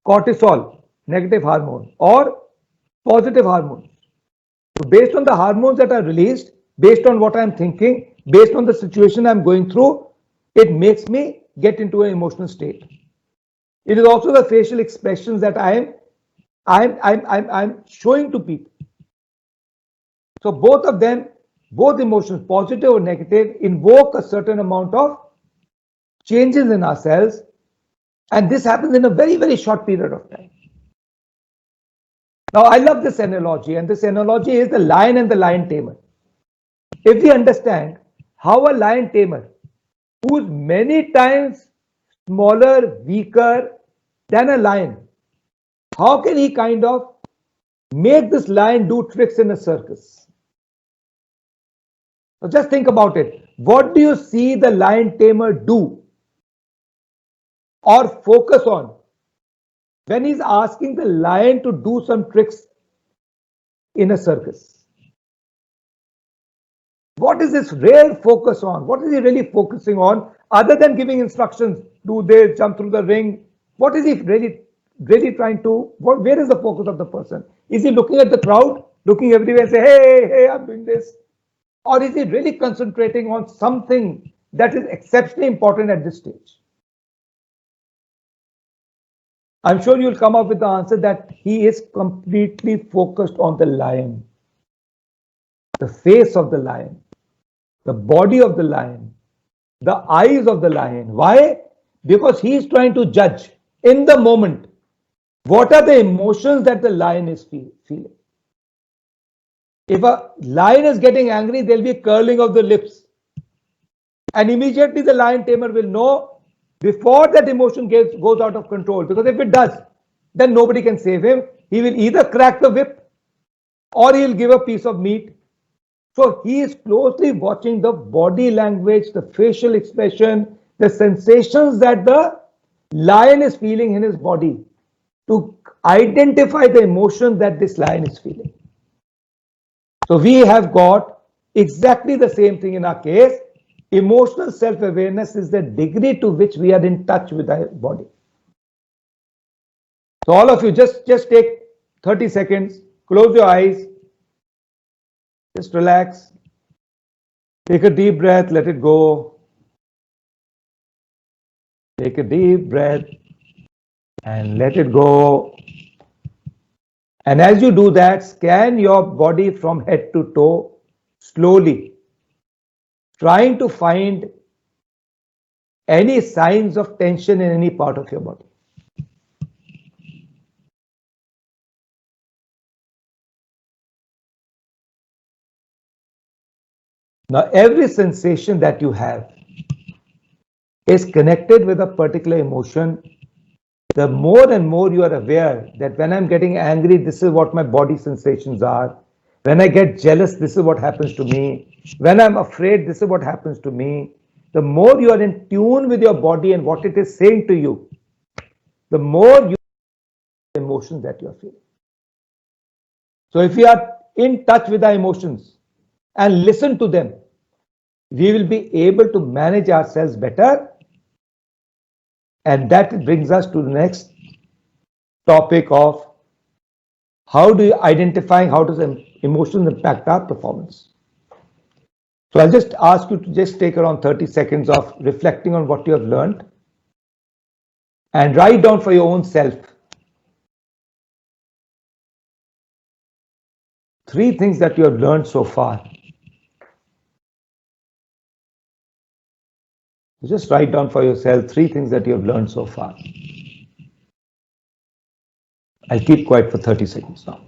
cortisol, negative hormone, or positive hormones. So based on the hormones that are released, based on what I'm thinking, based on the situation I'm going through, it makes me get into an emotional state. It is also the facial expressions that I'm showing to people. So both of them, both emotions, positive or negative, invoke a certain amount of changes in ourselves, And this happens in a very, very short period of time. Now, I love this analogy, and this analogy is the lion and the lion tamer. If we understand how a lion tamer, who is many times smaller, weaker than a lion, how can he kind of make this lion do tricks in a circus? So just think about it. What do you see the lion tamer do or focus on when he's asking the lion to do some tricks in a circus? What is this real focus on? What is he really focusing on other than giving instructions? Do this, jump through the ring? What is he really trying to, where is the focus of the person? Is he looking at the crowd, looking everywhere and say, hey, I'm doing this? Or is he really concentrating on something that is exceptionally important at this stage? I'm sure you'll come up with the answer that he is completely focused on the lion, the face of the lion, the body of the lion, the eyes of the lion. Why? Because he is trying to judge in the moment what are the emotions that the lion is feeling. If a lion is getting angry, there'll be curling of the lips. And immediately the lion tamer will know before that emotion goes out of control. Because if it does, then nobody can save him. He will either crack the whip or he'll give a piece of meat. So he is closely watching the body language, the facial expression, the sensations that the lion is feeling in his body to identify the emotion that this lion is feeling. So we have got exactly the same thing in our case. Emotional self-awareness is the degree to which we are in touch with our body. So all of you, just take 30 seconds, close your eyes, just relax, take a deep breath, let it go. Take a deep breath and let it go. And as you do that, scan your body from head to toe slowly, trying to find any signs of tension in any part of your body. Now, every sensation that you have is connected with a particular emotion. The more and more you are aware that when I'm getting angry, this is what my body sensations are. When I get jealous, this is what happens to me. When I'm afraid, this is what happens to me. The more you are in tune with your body and what it is saying to you, the more you emotions that you are feeling. So if we are in touch with our emotions and listen to them, we will be able to manage ourselves better. And that brings us to the next topic of how do you identify how does emotions impact our performance. So I'll just ask you to just take around 30 seconds of reflecting on what you have learned and write down for your own self 3 things that you have learned so far. Just write down for yourself 3 things that you have learned so far. I'll keep quiet for 30 seconds now.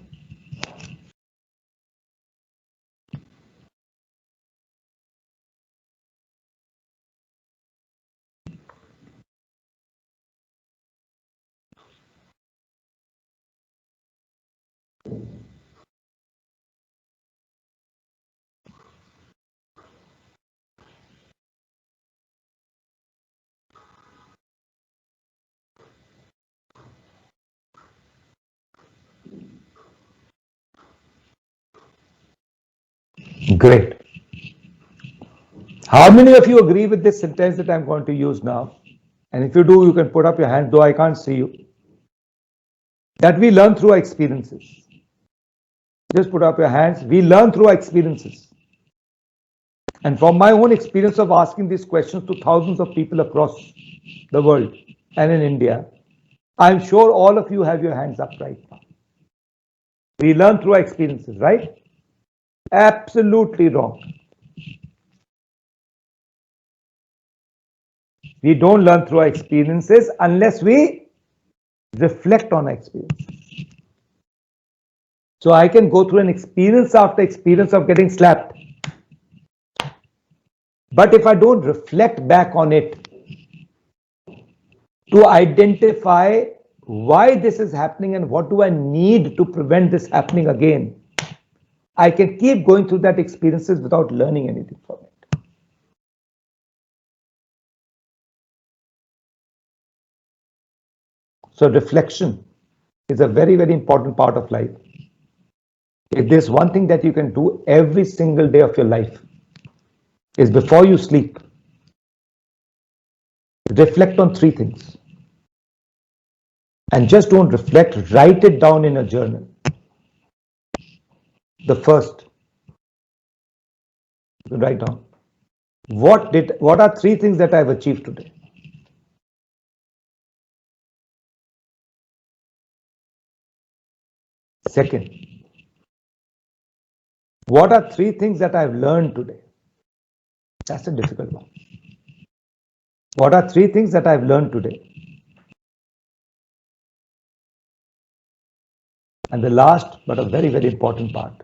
Great. How many of you agree with this sentence that I'm going to use now? And if you do, you can put up your hand, though I can't see you. That we learn through our experiences. Just put up your hands. We learn through our experiences. And from my own experience of asking these questions to thousands of people across the world and in India, I'm sure all of you have your hands up right now. We learn through our experiences, right? Absolutely wrong. We don't learn through our experiences unless we reflect on our experiences. So I can go through an experience after experience of getting slapped. But if I don't reflect back on it to identify why this is happening and what do I need to prevent this happening again, I can keep going through that experiences without learning anything from it. So reflection is a very, very important part of life. If there's one thing that you can do every single day of your life, is before you sleep, reflect on 3 things. And just don't reflect, write it down in a journal. The first, write down. What are 3 things that I've achieved today? Second, what are 3 things that I've learned today? That's a difficult one. What are 3 things that I've learned today? And the last, but a very, very important part,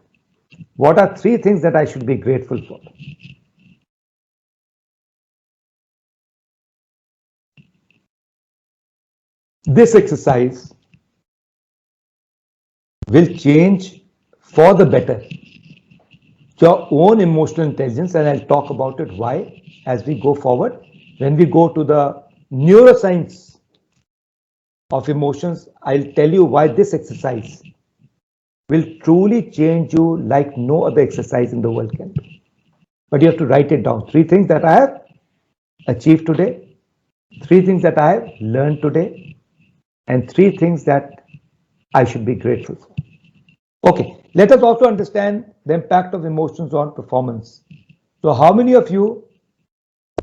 what are 3 things that I should be grateful for? This exercise will change for the better your own emotional intelligence, and I'll talk about it why as we go forward. When we go to the neuroscience of emotions, I'll tell you why this exercise will truly change you like no other exercise in the world can do. But you have to write it down. 3 things that I have achieved today, 3 things that I have learned today, and 3 things that I should be grateful for. Okay, let us also understand the impact of emotions on performance. So how many of you,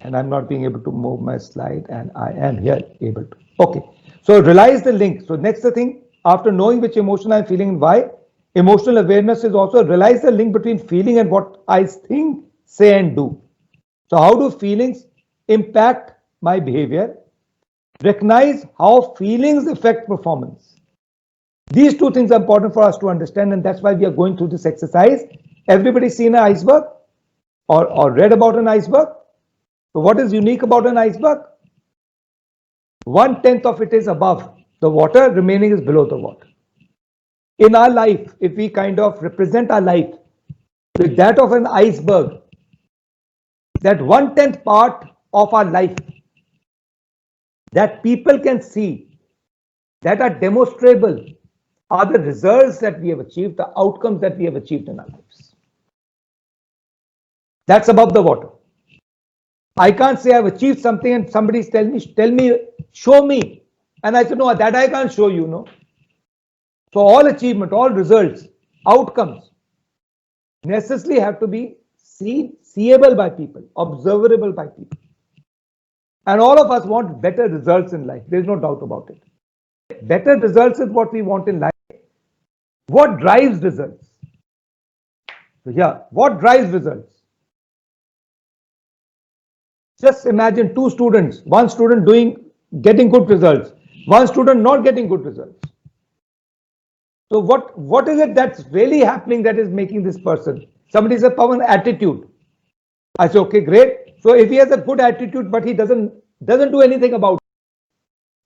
and I'm not being able to move my slide, and I am here able to. Okay, so realize the link. So next thing, after knowing which emotion I'm feeling and why, emotional awareness is also realize the link between feeling and what I think, say, and do. So how do feelings impact my behavior? Recognize how feelings affect performance. These 2 things are important for us to understand, and that's why we are going through this exercise. Everybody seen an iceberg or read about an iceberg? So what is unique about an iceberg? 1/10 of it is above the water, remaining is below the water. In our life, if we kind of represent our life with that of an iceberg, that 1/10 part of our life that people can see, that are demonstrable, are the results that we have achieved, the outcomes that we have achieved in our lives. That's above the water. I can't say I've achieved something and somebody's tell me, show me. And I said, no, that I can't show you, no. So all achievement, all results, outcomes necessarily have to be seeable by people, observable by people. And all of us want better results in life. There's no doubt about it. Better results is what we want in life. What drives results? So yeah, what drives results? Just imagine 2 students, 1 student getting good results, 1 student not getting good results. So what is it that's really happening that is making this person? Somebody says, Pawan, attitude. I say, okay, great. So if he has a good attitude, but he doesn't do anything about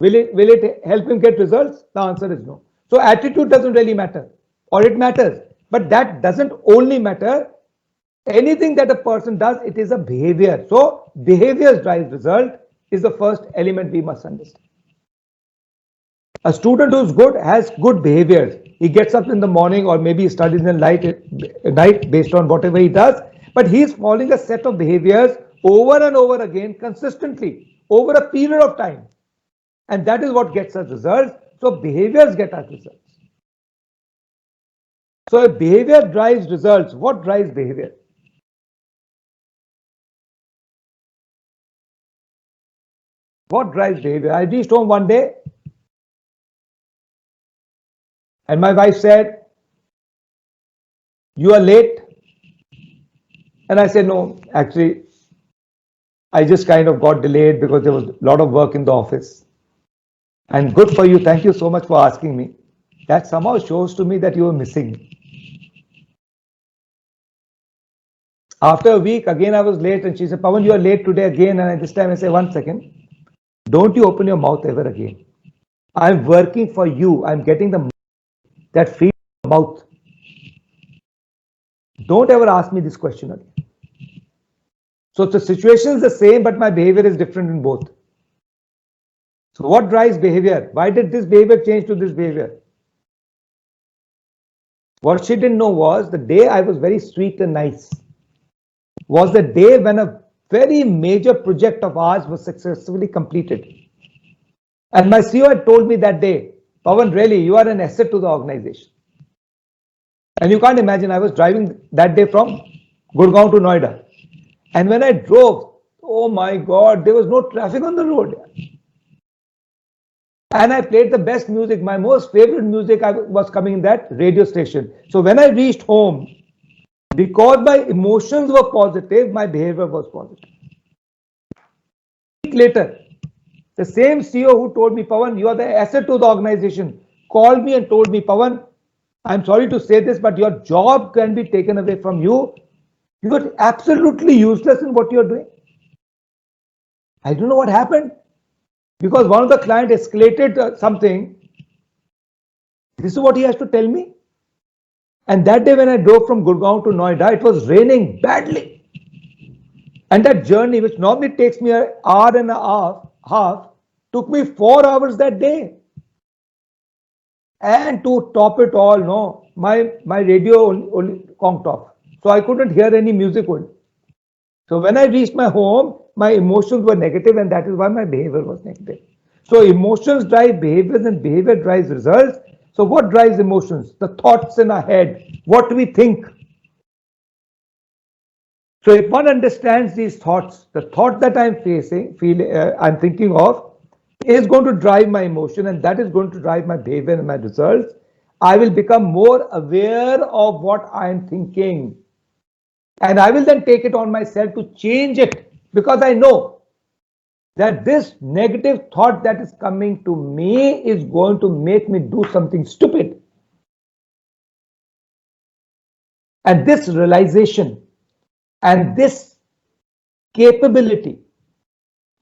it, will it help him get results? The answer is no. So attitude doesn't really matter, or it matters, but that doesn't only matter. Anything that a person does, it is a behavior. So behaviors drive result is the first element we must understand. A student who's good has good behaviors. He gets up in the morning, or maybe he studies in the night based on whatever he does, but he's following a set of behaviors over and over again consistently over a period of time. And that is what gets us results. So behaviors get us results. So if behavior drives results, what drives behavior? What drives behavior? I reached home one day and my wife said, you are late. And I said, no, actually, I just kind of got delayed because there was a lot of work in the office. And good for you. Thank you so much for asking me. That somehow shows to me that you were missing. After a week, again I was late, and she said, Pawan, you are late today again. And this time I say, 1 second. Don't you open your mouth ever again. I'm working for you. I'm getting the that feeds your mouth. Don't ever ask me this question again. So the situation is the same, but my behavior is different in both. So what drives behavior? Why did this behavior change to this behavior? What she didn't know was the day I was very sweet and nice was the day when a very major project of ours was successfully completed. And my CEO had told me that day, Pawan, really, you are an asset to the organization. And you can't imagine, I was driving that day from Gurgaon to Noida. And when I drove, oh my God, there was no traffic on the road. And I played the best music. My most favorite music was coming in that radio station. So when I reached home, because my emotions were positive, my behavior was positive. A week later, the same CEO who told me, Pawan, you are the asset to the organization, called me and told me, Pawan, I'm sorry to say this, but your job can be taken away from you. You are absolutely useless in what you are doing. I don't know what happened. Because one of the clients escalated something. This is what he has to tell me. And that day when I drove from Gurgaon to Noida, it was raining badly. And that journey, which normally takes me an hour and a half, took me 4 hours that day. And to top it all, no, my radio only conked off. So I couldn't hear any music only. So when I reached my home, my emotions were negative, and that is why my behavior was negative. So emotions drive behaviors and behavior drives results. So what drives emotions? The thoughts in our head, what we think. So if one understands these thoughts, the thought that I'm I'm thinking of is going to drive my emotion, and that is going to drive my behavior and my results. I will become more aware of what I'm thinking. And I will then take it on myself to change it, because I know that this negative thought that is coming to me is going to make me do something stupid. And this realization and this capability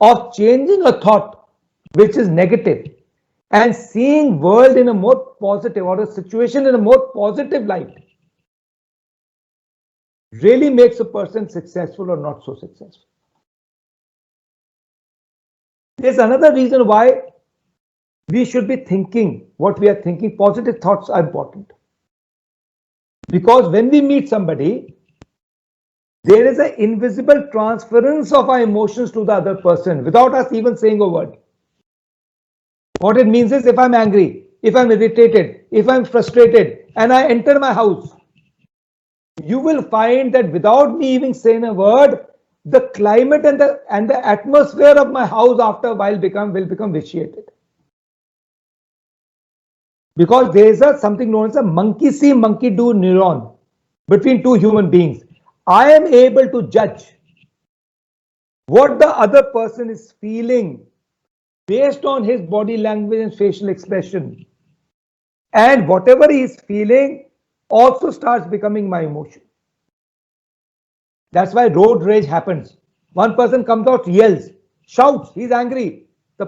of changing a thought which is negative and seeing world in a more positive, or a situation in a more positive light, really makes a person successful or not so successful. There's another reason why we should be thinking what we are thinking. Positive thoughts are important. Because when we meet somebody, there is an invisible transference of our emotions to the other person without us even saying a word. What it means is, if I'm angry, if I'm irritated, if I'm frustrated, and I enter my house, you will find that without me even saying a word, the climate and the atmosphere of my house after a while will become vitiated. Because there is something known as a monkey see, monkey do neuron between two human beings. I am able to judge what the other person is feeling based on his body language and facial expression. And whatever he is feeling also starts becoming my emotion. That's why road rage happens. One person comes out, yells, shouts, he's angry. The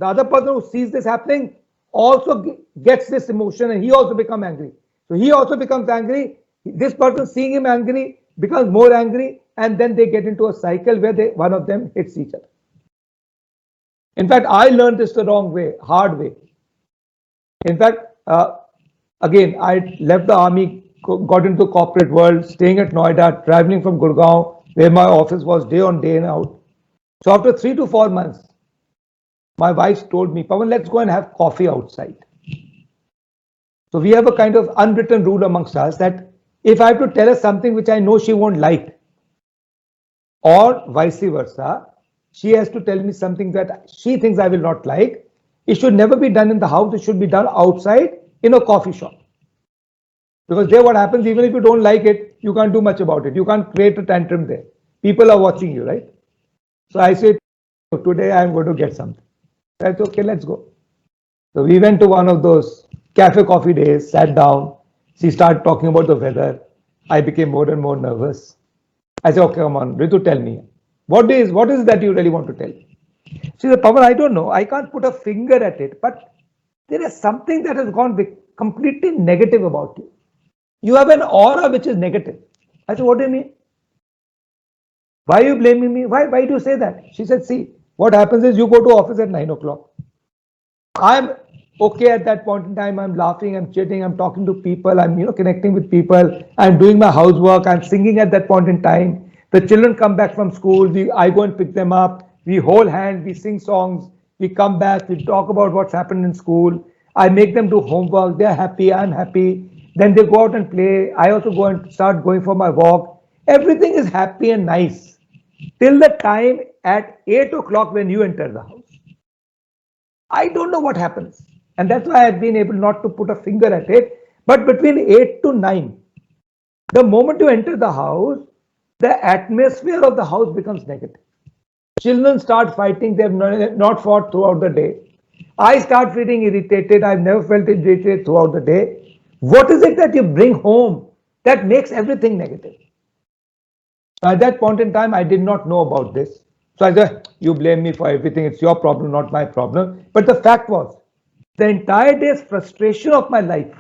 other person who sees this happening also gets this emotion, and he also becomes angry. So he also becomes angry. This person seeing him angry becomes more angry, and then they get into a cycle where one of them hits each other. In fact, I learned this the wrong way, hard way. In fact, again, I left the army, got into the corporate world, staying at Noida, traveling from Gurgaon, where my office was day on day and out. So after 3 to 4 months, my wife told me, Pawan, let's go and have coffee outside. So we have a kind of unwritten rule amongst us that if I have to tell her something which I know she won't like, or vice versa, she has to tell me something that she thinks I will not like, it should never be done in the house, it should be done outside in a coffee shop. Because there what happens, even if you don't like it, you can't do much about it. You can't create a tantrum there. People are watching you, right? So I said, today I'm going to get something. That's okay, let's go. So we went to one of those cafe coffee days, sat down. She started talking about the weather. I became more and more nervous. I said, okay, come on, Ritu, tell me. What is that you really want to tell me? She said, Pawan, I don't know. I can't put a finger at it, but there is something that has gone completely negative about you. You have an aura which is negative. I said, what do you mean? Why are you blaming me? Why do you say that? She said, see, what happens is you go to office at 9 o'clock. I'm okay at that point in time. I'm laughing, I'm chatting, I'm talking to people, I'm connecting with people, I'm doing my housework, I'm singing at that point in time. The children come back from school, I go and pick them up, we hold hands, we sing songs, we come back, we talk about what's happened in school. I make them do homework, they're happy, I'm happy. Then they go out and play. I also go and start going for my walk. Everything is happy and nice till the time at 8 o'clock when you enter the house. I don't know what happens. And that's why I've been able not to put a finger at it. But between 8 to 9, the moment you enter the house, the atmosphere of the house becomes negative. Children start fighting, they have not fought throughout the day. I start feeling irritated. I've never felt irritated throughout the day. What is it that you bring home that makes everything negative? At that point in time, I did not know about this. So I said, you blame me for everything. It's your problem, not my problem. But the fact was, the entire day's frustration of my life,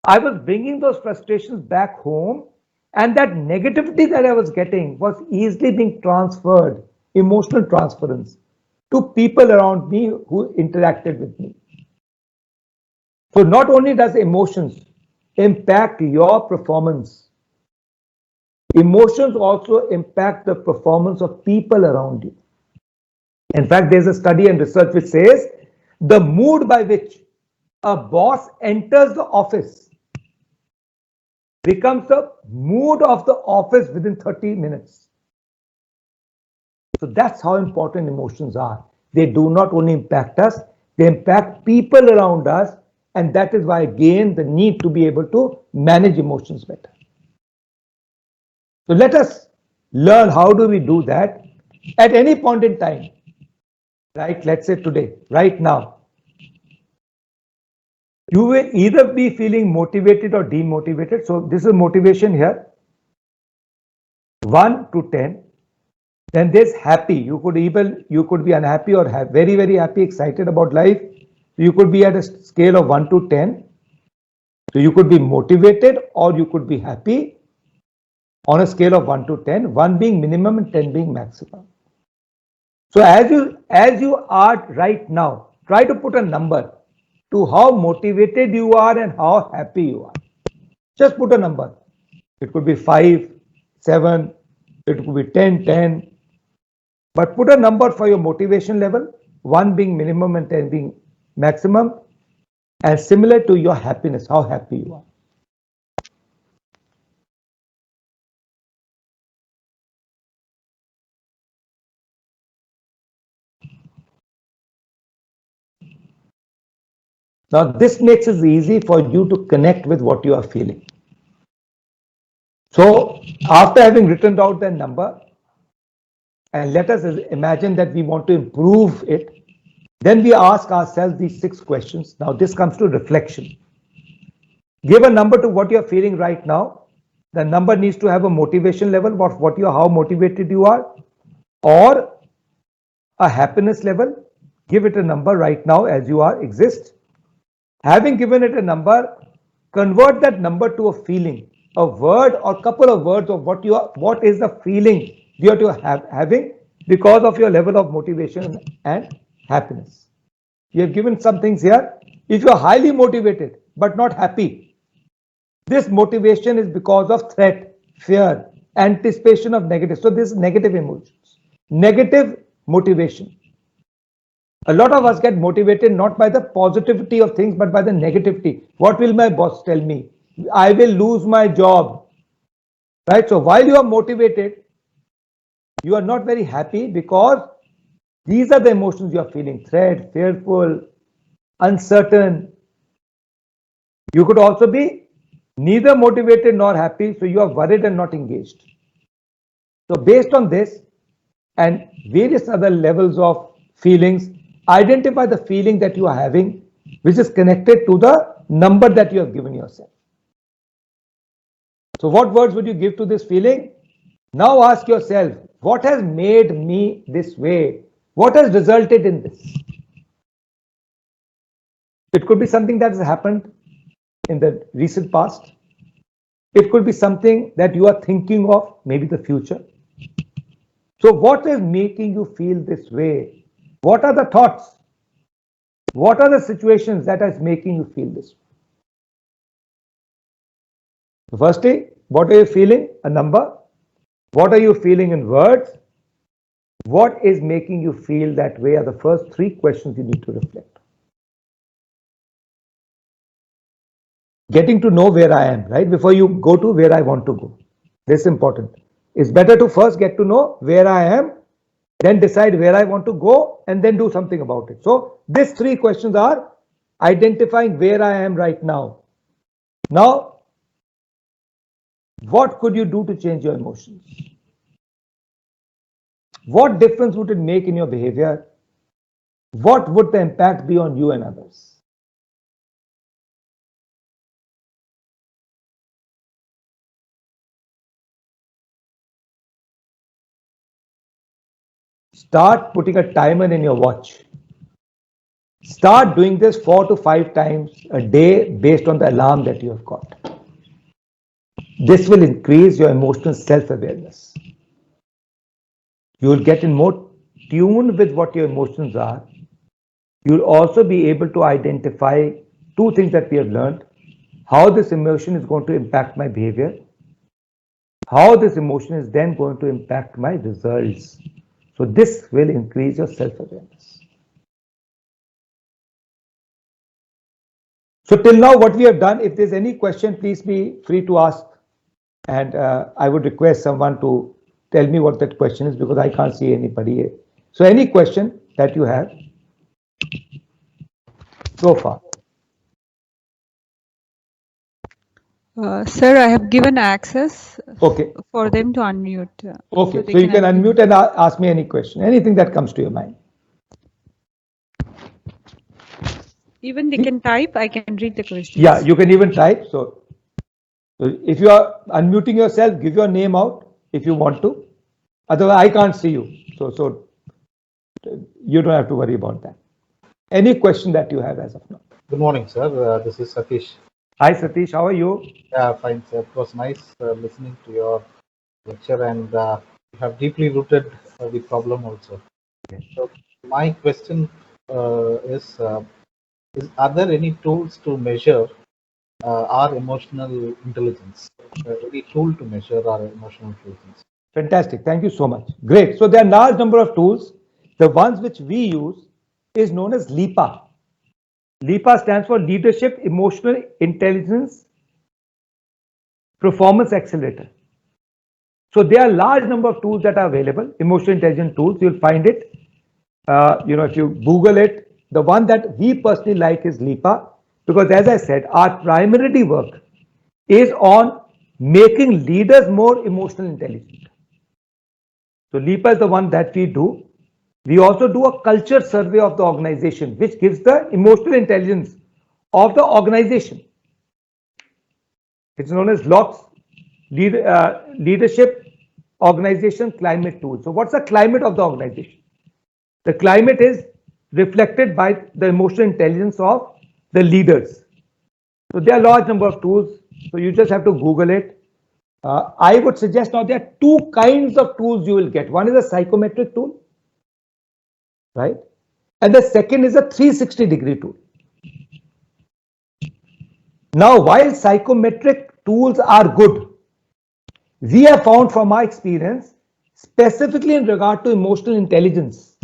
I was bringing those frustrations back home, and that negativity that I was getting was easily being transferred, emotional transference, to people around me who interacted with me. So not only does emotions impact your performance, emotions also impact the performance of people around you. In fact, there's a study and research which says the mood by which a boss enters the office becomes the mood of the office within 30 minutes. So that's how important emotions are. They do not only impact us, they impact people around us. And that is why, again, the need to be able to manage emotions better. So let us learn how do we do that at any point in time, right? Let's say today, right now. You will either be feeling motivated or demotivated. So this is motivation here. 1 to 10. Then there's happy. You could be unhappy or very, very happy, excited about life. You could be at a scale of 1 to 10. So you could be motivated or you could be happy on a scale of 1 to 10, 1 being minimum and 10 being maximum. So as you are right now, try to put a number to how motivated you are and how happy you are. Just put a number. It could be 5, 7, it could be 10, 10. But put a number for your motivation level, 1 being minimum and 10 being maximum, and similar to your happiness, how happy you are. Now, this makes it easy for you to connect with what you are feeling. So, after having written out that number, and let us imagine that we want to improve it, then we ask ourselves these 6 questions. Now, this comes to reflection. Give a number to what you're feeling right now. The number needs to have a motivation level of how motivated you are, or a happiness level. Give it a number right now as you exist. Having given it a number, convert that number to a feeling, a word or couple of words of what is the feeling you are having because of your level of motivation and happiness. You have given some things here. If you are highly motivated but not happy, this motivation is because of threat, fear, anticipation of negative. So this is negative emotions, negative motivation. A lot of us get motivated not by the positivity of things, but by the negativity. What will my boss tell me? I will lose my job. Right? So while you are motivated, you are not very happy because these are the emotions you are feeling: threat, fearful, uncertain. You could also be neither motivated nor happy, so you are worried and not engaged. So based on this, and various other levels of feelings. Identify the feeling that you are having, which is connected to the number that you have given yourself. So what words would you give to this feeling? Now ask yourself, what has made me this way? What has resulted in this? It could be something that has happened in the recent past. It could be something that you are thinking of, maybe the future. So what is making you feel this way? What are the thoughts? What are the situations that is making you feel this way? Firstly, what are you feeling? A number. What are you feeling in words? What is making you feel that way are the first three questions you need to reflect. Getting to know where I am, right? Before you go to where I want to go. This is important. It's better to first get to know where I am, then decide where I want to go, and then do something about it. So these three questions are identifying where I am right now. Now, what could you do to change your emotions? What difference would it make in your behavior? What would the impact be on you and others? Start putting a timer in your watch. Start doing this 4 to 5 times a day based on the alarm that you have got. This will increase your emotional self-awareness. You will get in more tune with what your emotions are. You will also be able to identify two things that we have learned: how this emotion is going to impact my behavior, how this emotion is then going to impact my results. So this will increase your self-awareness. So till now, what we have done, if there's any question, please be free to ask. And I would request someone to tell me what that question is, because I can't see anybody. So any question that you have so far? Sir, I have given access Okay. for them to unmute. Okay, so you can unmute and ask me any question, anything that comes to your mind. Even they can type, I can read the questions. Yeah, you can even type. So if you are unmuting yourself, give your name out if you want to. Otherwise, I can't see you. So you don't have to worry about that. Any question that you have as of now? Good morning, sir. This is Satish. Hi, Satish. How are you? Yeah, fine, sir. It was nice listening to your lecture, and you have deeply rooted the problem also. Okay. So my question is, are there any tools to measure our emotional intelligence? Any tool to measure our emotional intelligence? Fantastic. Thank you so much. Great. So there are a large number of tools. The ones which we use is known as LEPA. LEPA stands for Leadership Emotional Intelligence Performance Accelerator. So there are a large number of tools that are available, emotional intelligence tools. You'll find it. If you Google it, the one that we personally like is LEPA, because as I said, our primary work is on making leaders more emotionally intelligent. So LEPA is the one that we do. We also do a culture survey of the organization, which gives the emotional intelligence of the organization. It's known as LOCK's Leadership Organization Climate Tool. So what's the climate of the organization? The climate is reflected by the emotional intelligence of the leaders. So there are a large number of tools. So you just have to Google it. I would suggest now there are two kinds of tools you will get. One is a psychometric tool, right? And the second is a 360-degree tool. Now, while psychometric tools are good, we have found from our experience, specifically in regard to emotional intelligence,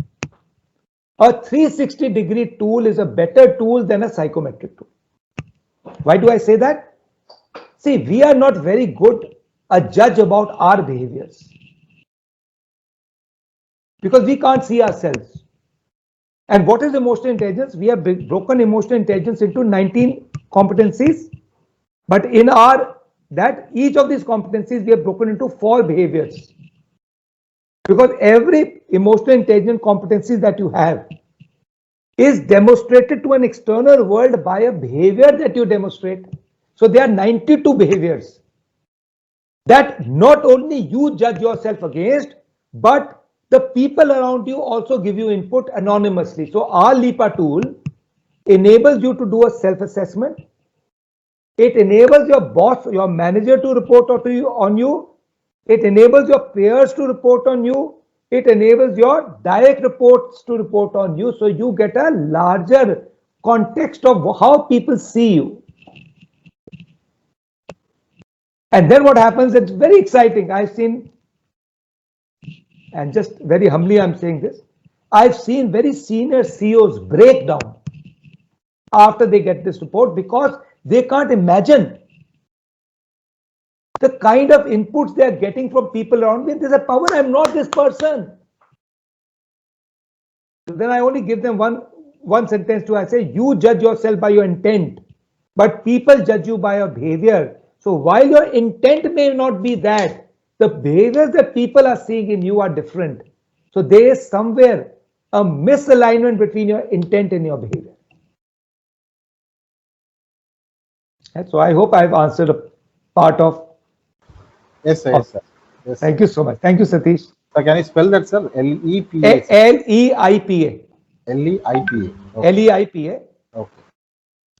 a 360-degree tool is a better tool than a psychometric tool. Why do I say that? See, we are not very good a judge about our behaviors, because we can't see ourselves. And what is emotional intelligence? We have broken emotional intelligence into 19 competencies, but in each of these competencies we have broken into 4 behaviors, because every emotional intelligence competencies that you have is demonstrated to an external world by a behavior that you demonstrate. So there are 92 behaviors that not only you judge yourself against, but the people around you also give you input anonymously. So our LIPA tool enables you to do a self-assessment. It enables your boss, your manager to report on you. It enables your peers to report on you. It enables your direct reports to report on you. So you get a larger context of how people see you. And then what happens, it's very exciting. I've seen, and just very humbly I'm saying this, I've seen very senior CEOs break down after they get this report because they can't imagine the kind of inputs they are getting from people around me. There's a power, I'm not this person. So then I only give them one sentence to, I say, you judge yourself by your intent, but people judge you by your behavior. So while your intent may not be that, the behaviors that people are seeing in you are different. So there is somewhere a misalignment between your intent and your behavior. And so I hope I've answered a part of. Yes, sir. Yes, sir. Yes, Thank you so much. Thank you, Satish. sir. Can you spell that, sir? L-E-P-A. L-E-I-P-A. L-E-I-P-A. Okay. L-E-I-P-A. Okay.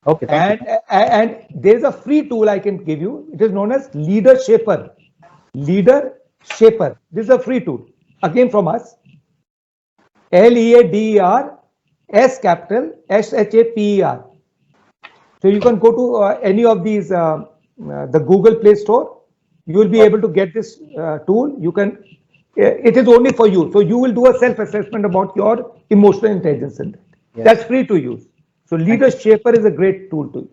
Okay. Thank you. And there's a free tool I can give you. It is known as Leader Shaper. Leader Shaper. This is a free tool. Again from us. Leader S capital SHAPER. So you can go to any of these, the Google Play Store. You will be able to get this tool. You can. It is only for you. So you will do a self-assessment about your emotional intelligence in that. Yes. That's free to use. So Leader Shaper is a great tool to use.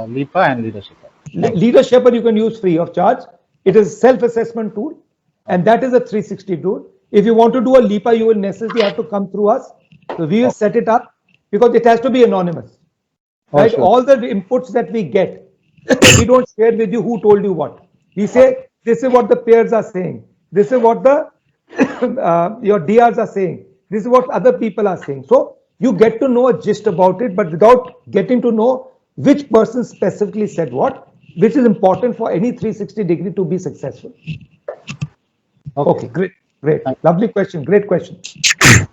LIPA and leadership. Leader Shaper you can use free of charge. It is a self-assessment tool, and that is a 360 tool. If you want to do a LIPA, you will necessarily have to come through us. So we will set it up because it has to be anonymous. Right? Sure. All the inputs that we get, we don't share with you who told you what. We say, this is what the peers are saying. This is what the your DRs are saying. This is what other people are saying. So you get to know a gist about it, but without getting to know which person specifically said what, which is important for any 360-degree to be successful. Okay, great. Lovely question, great question.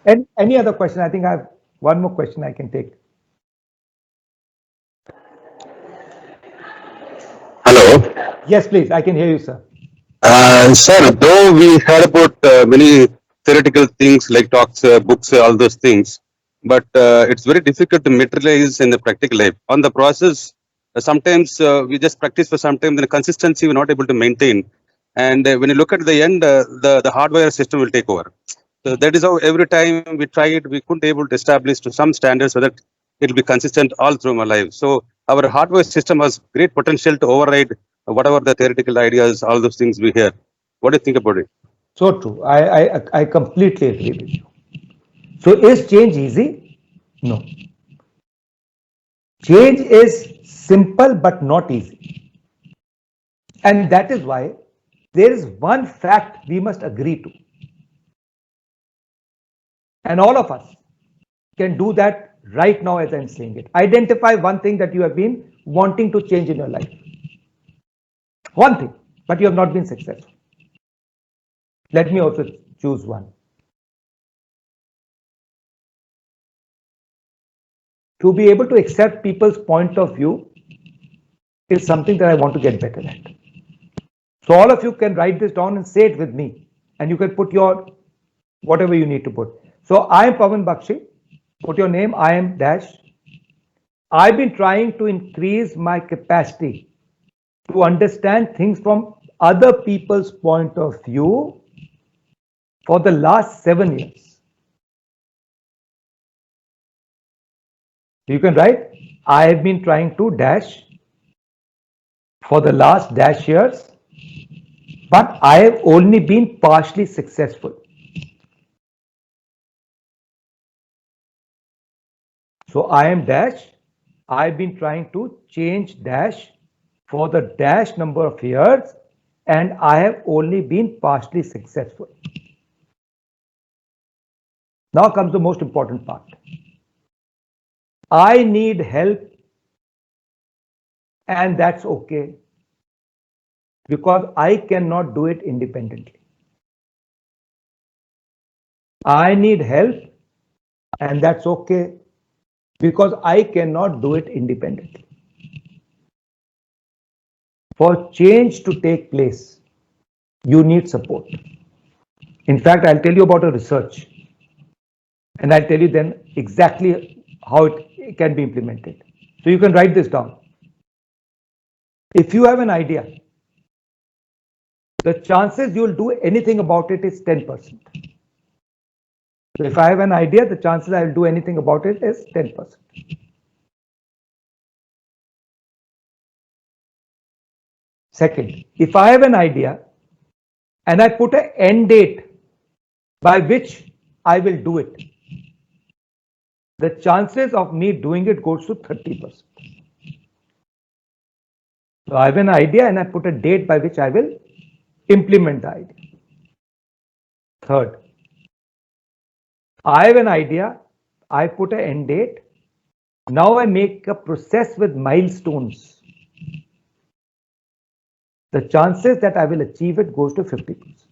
And any other question? I think I have one more question I can take. Hello. Yes, please. I can hear you, sir. Sir, though we heard about many theoretical things like talks, books, all those things, but it's very difficult to materialize in the practical life. On the process, sometimes we just practice for some time, then the consistency we're not able to maintain. And when you look at the end, the hardware system will take over. So that is how every time we tried, we couldn't able to establish to some standards so that it will be consistent all through my life. So our hardware system has great potential to override whatever the theoretical ideas, all those things we hear. What do you think about it? So true. I completely agree with you. So is change easy? No. Change is simple but not easy. And that is why there is one fact we must agree to. And all of us can do that right now as I'm saying it. Identify one thing that you have been wanting to change in your life. One thing, but you have not been successful. Let me also choose one. To be able to accept people's point of view is something that I want to get better at. So all of you can write this down and say it with me, and you can put your whatever you need to put. So I am Pawan Bakshi. Put your name, I am dash. I've been trying to increase my capacity to understand things from other people's point of view for the last 7 years. You can write, I have been trying to dash for the last dash years, but I have only been partially successful. So I am dash, I've been trying to change dash for the dash number of years, and I have only been partially successful. Now comes the most important part. I need help, and that's okay, because I cannot do it independently. I need help, and that's okay, because I cannot do it independently. For change to take place, you need support. In fact, I'll tell you about a research, and I'll tell you then exactly how it can be implemented. So you can write this down. If you have an idea, the chances you'll do anything about it is 10%. So if I have an idea, the chances I'll do anything about it is 10%. Second, if I have an idea and I put an end date by which I will do it, the chances of me doing it goes to 30%. So I have an idea and I put a date by which I will implement the idea. Third, I have an idea, I put an end date, now I make a process with milestones. The chances that I will achieve it goes to 50%.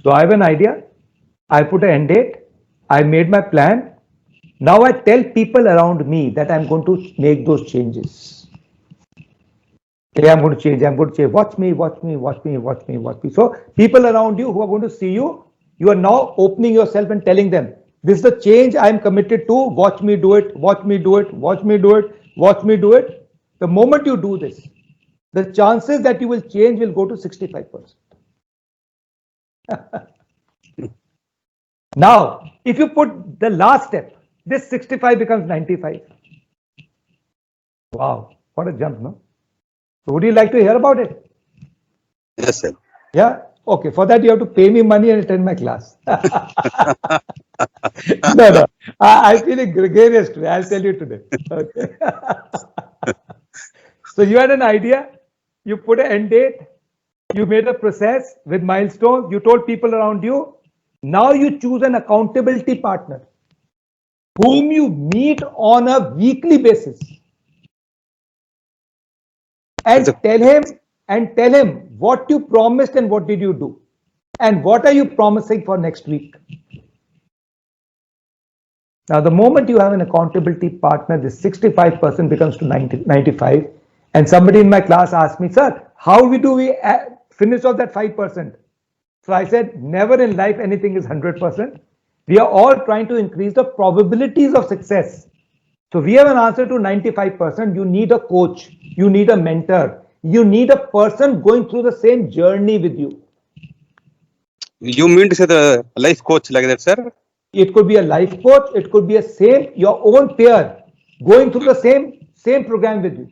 So I have an idea, I put an end date, I made my plan. Now I tell people around me that I'm going to make those changes. Okay, I'm going to change, watch me, watch me, watch me, watch me, watch me. So people around you who are going to see you, you are now opening yourself and telling them, this is the change I'm committed to, watch me do it, watch me do it, watch me do it, watch me do it. The moment you do this, the chances that you will change will go to 65%. Now, if you put the last step, this 65 becomes 95. Wow, what a jump, no? So would you like to hear about it? Yes, sir. Yeah? Okay, for that you have to pay me money and attend my class. No. I'm feeling gregarious today. I'll tell you today. Okay. So you had an idea, you put an end date, you made a process with milestones, you told people around you. Now you choose an accountability partner whom you meet on a weekly basis. And tell him what you promised and what did you do, and what are you promising for next week. Now, the moment you have an accountability partner, this 65% becomes to 95. And somebody in my class asked me, sir, how do we finish off that 5%? So I said, never in life anything is 100%. We are all trying to increase the probabilities of success. So we have an answer to 95%. You need a coach, you need a mentor, you need a person going through the same journey with you. You mean to say the life coach like that, sir? It could be a life coach, it could be your own peer going through the same program with you.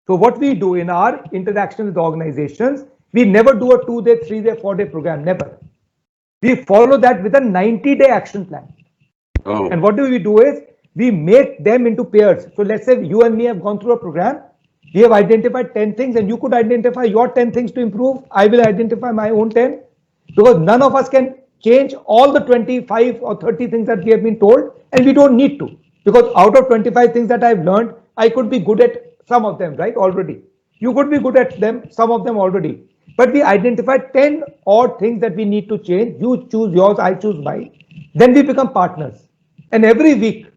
So what we do in our interaction with organizations, we never do a 2-day, 3-day, 4-day program, never. We follow that with a 90-day action plan. Oh. And what do is, we make them into pairs. So let's say you and me have gone through a program, we have identified 10 things and you could identify your 10 things to improve. I will identify my own 10, because none of us can change all the 25 or 30 things that we have been told, and we don't need to, because out of 25 things that I've learned, I could be good at some of them, right? Already. You could be good at them, some of them already. But we identified 10 odd things that we need to change. You choose yours, I choose mine. Then we become partners. And every week,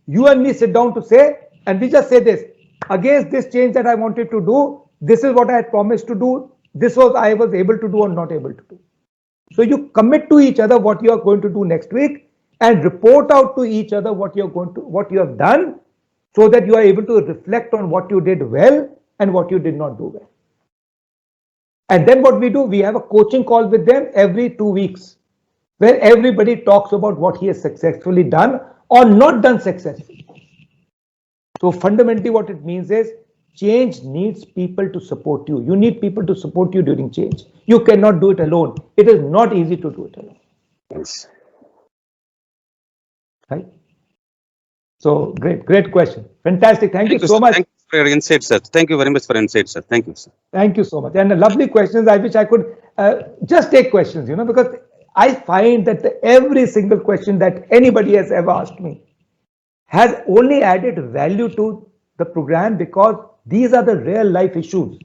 you and me sit down to say, and we just say this, against this change that I wanted to do, this is what I had promised to do. This was I was able to do or not able to do. So you commit to each other what you are going to do next week and report out to each other what you have done, so that you are able to reflect on what you did well and what you did not do well. And then what we do, we have a coaching call with them every 2 weeks, where everybody talks about what he has successfully done or not done successfully. So fundamentally what it means is, change needs people to support you. You need people to support you during change. You cannot do it alone. It is not easy to do it alone. Yes. Right? So great question. Fantastic. Thank you so much. Thank you for your insight, sir. Thank you very much for insight, sir. Thank you, sir. Thank you so much. And lovely questions. I wish I could just take questions, because I find that every single question that anybody has ever asked me has only added value to the program, because these are the real life issues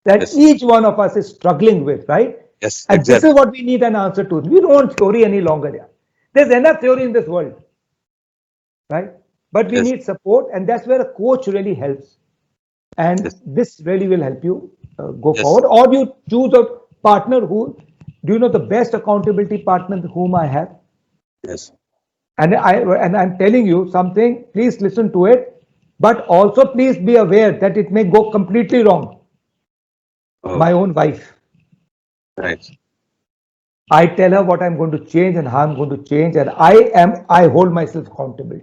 that Yes. each one of us is struggling with, right? Yes, And this exactly. is what we need an answer to. We don't want theory any longer. Yeah. There's enough theory in this world, right? But we Yes. need support, and that's where a coach really helps. And Yes. this really will help you go Yes. forward. Or you choose a partner who, do you know the best accountability partner whom I have? Yes. And I'm telling you something, please listen to it, but also please be aware that it may go completely wrong. Oh, My own wife. right. I tell her what I'm going to change and how I'm going to change, and I hold myself accountable.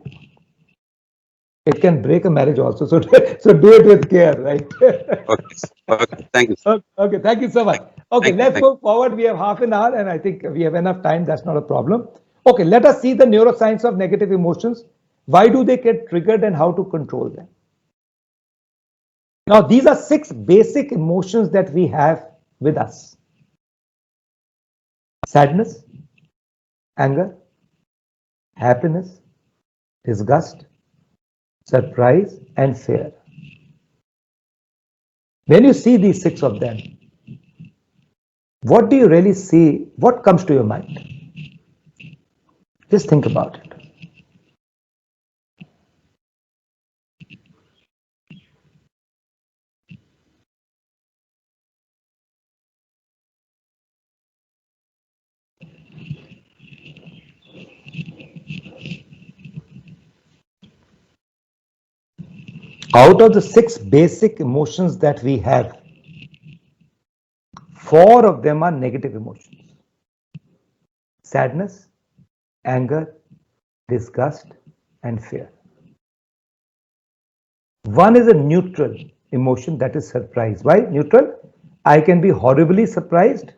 It can break a marriage also, so so do it with care, right? Okay. Okay. Thank you, sir. Okay, thank you so much. Okay, Thank you, let's thank move forward. We have half an hour, and I think we have enough time. That's not a problem. Okay, let us see the neuroscience of negative emotions. Why do they get triggered and how to control them? Now, these are 6 basic emotions that we have with us: sadness, anger, happiness, disgust, surprise, and fear. When you see these 6 of them, what do you really see? What comes to your mind? Just think about it. Out of the 6 basic emotions that we have, 4 of them are negative emotions: sadness, anger, disgust, and fear. One is a neutral emotion, that is surprise. Why neutral? I can be horribly surprised,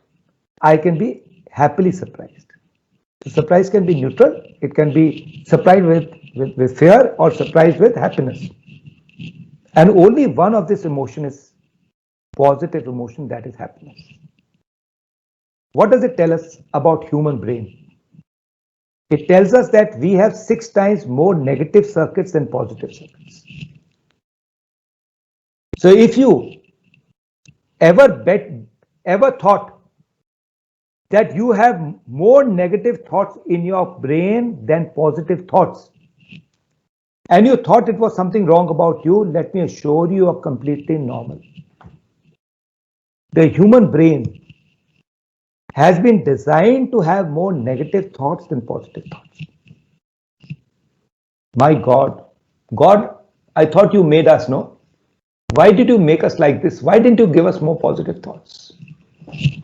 I can be happily surprised. The surprise can be neutral, it can be surprised with fear or surprised with happiness. And only one of this emotion is positive emotion, that is happiness. What does it tell us about human brain? It tells us that we have 6 times more negative circuits than positive circuits. So if you ever thought that you have more negative thoughts in your brain than positive thoughts, and you thought it was something wrong about you, let me assure you, are completely normal. The human brain has been designed to have more negative thoughts than positive thoughts. My God, I thought you made us, no? Why did you make us like this? Why didn't you give us more positive thoughts?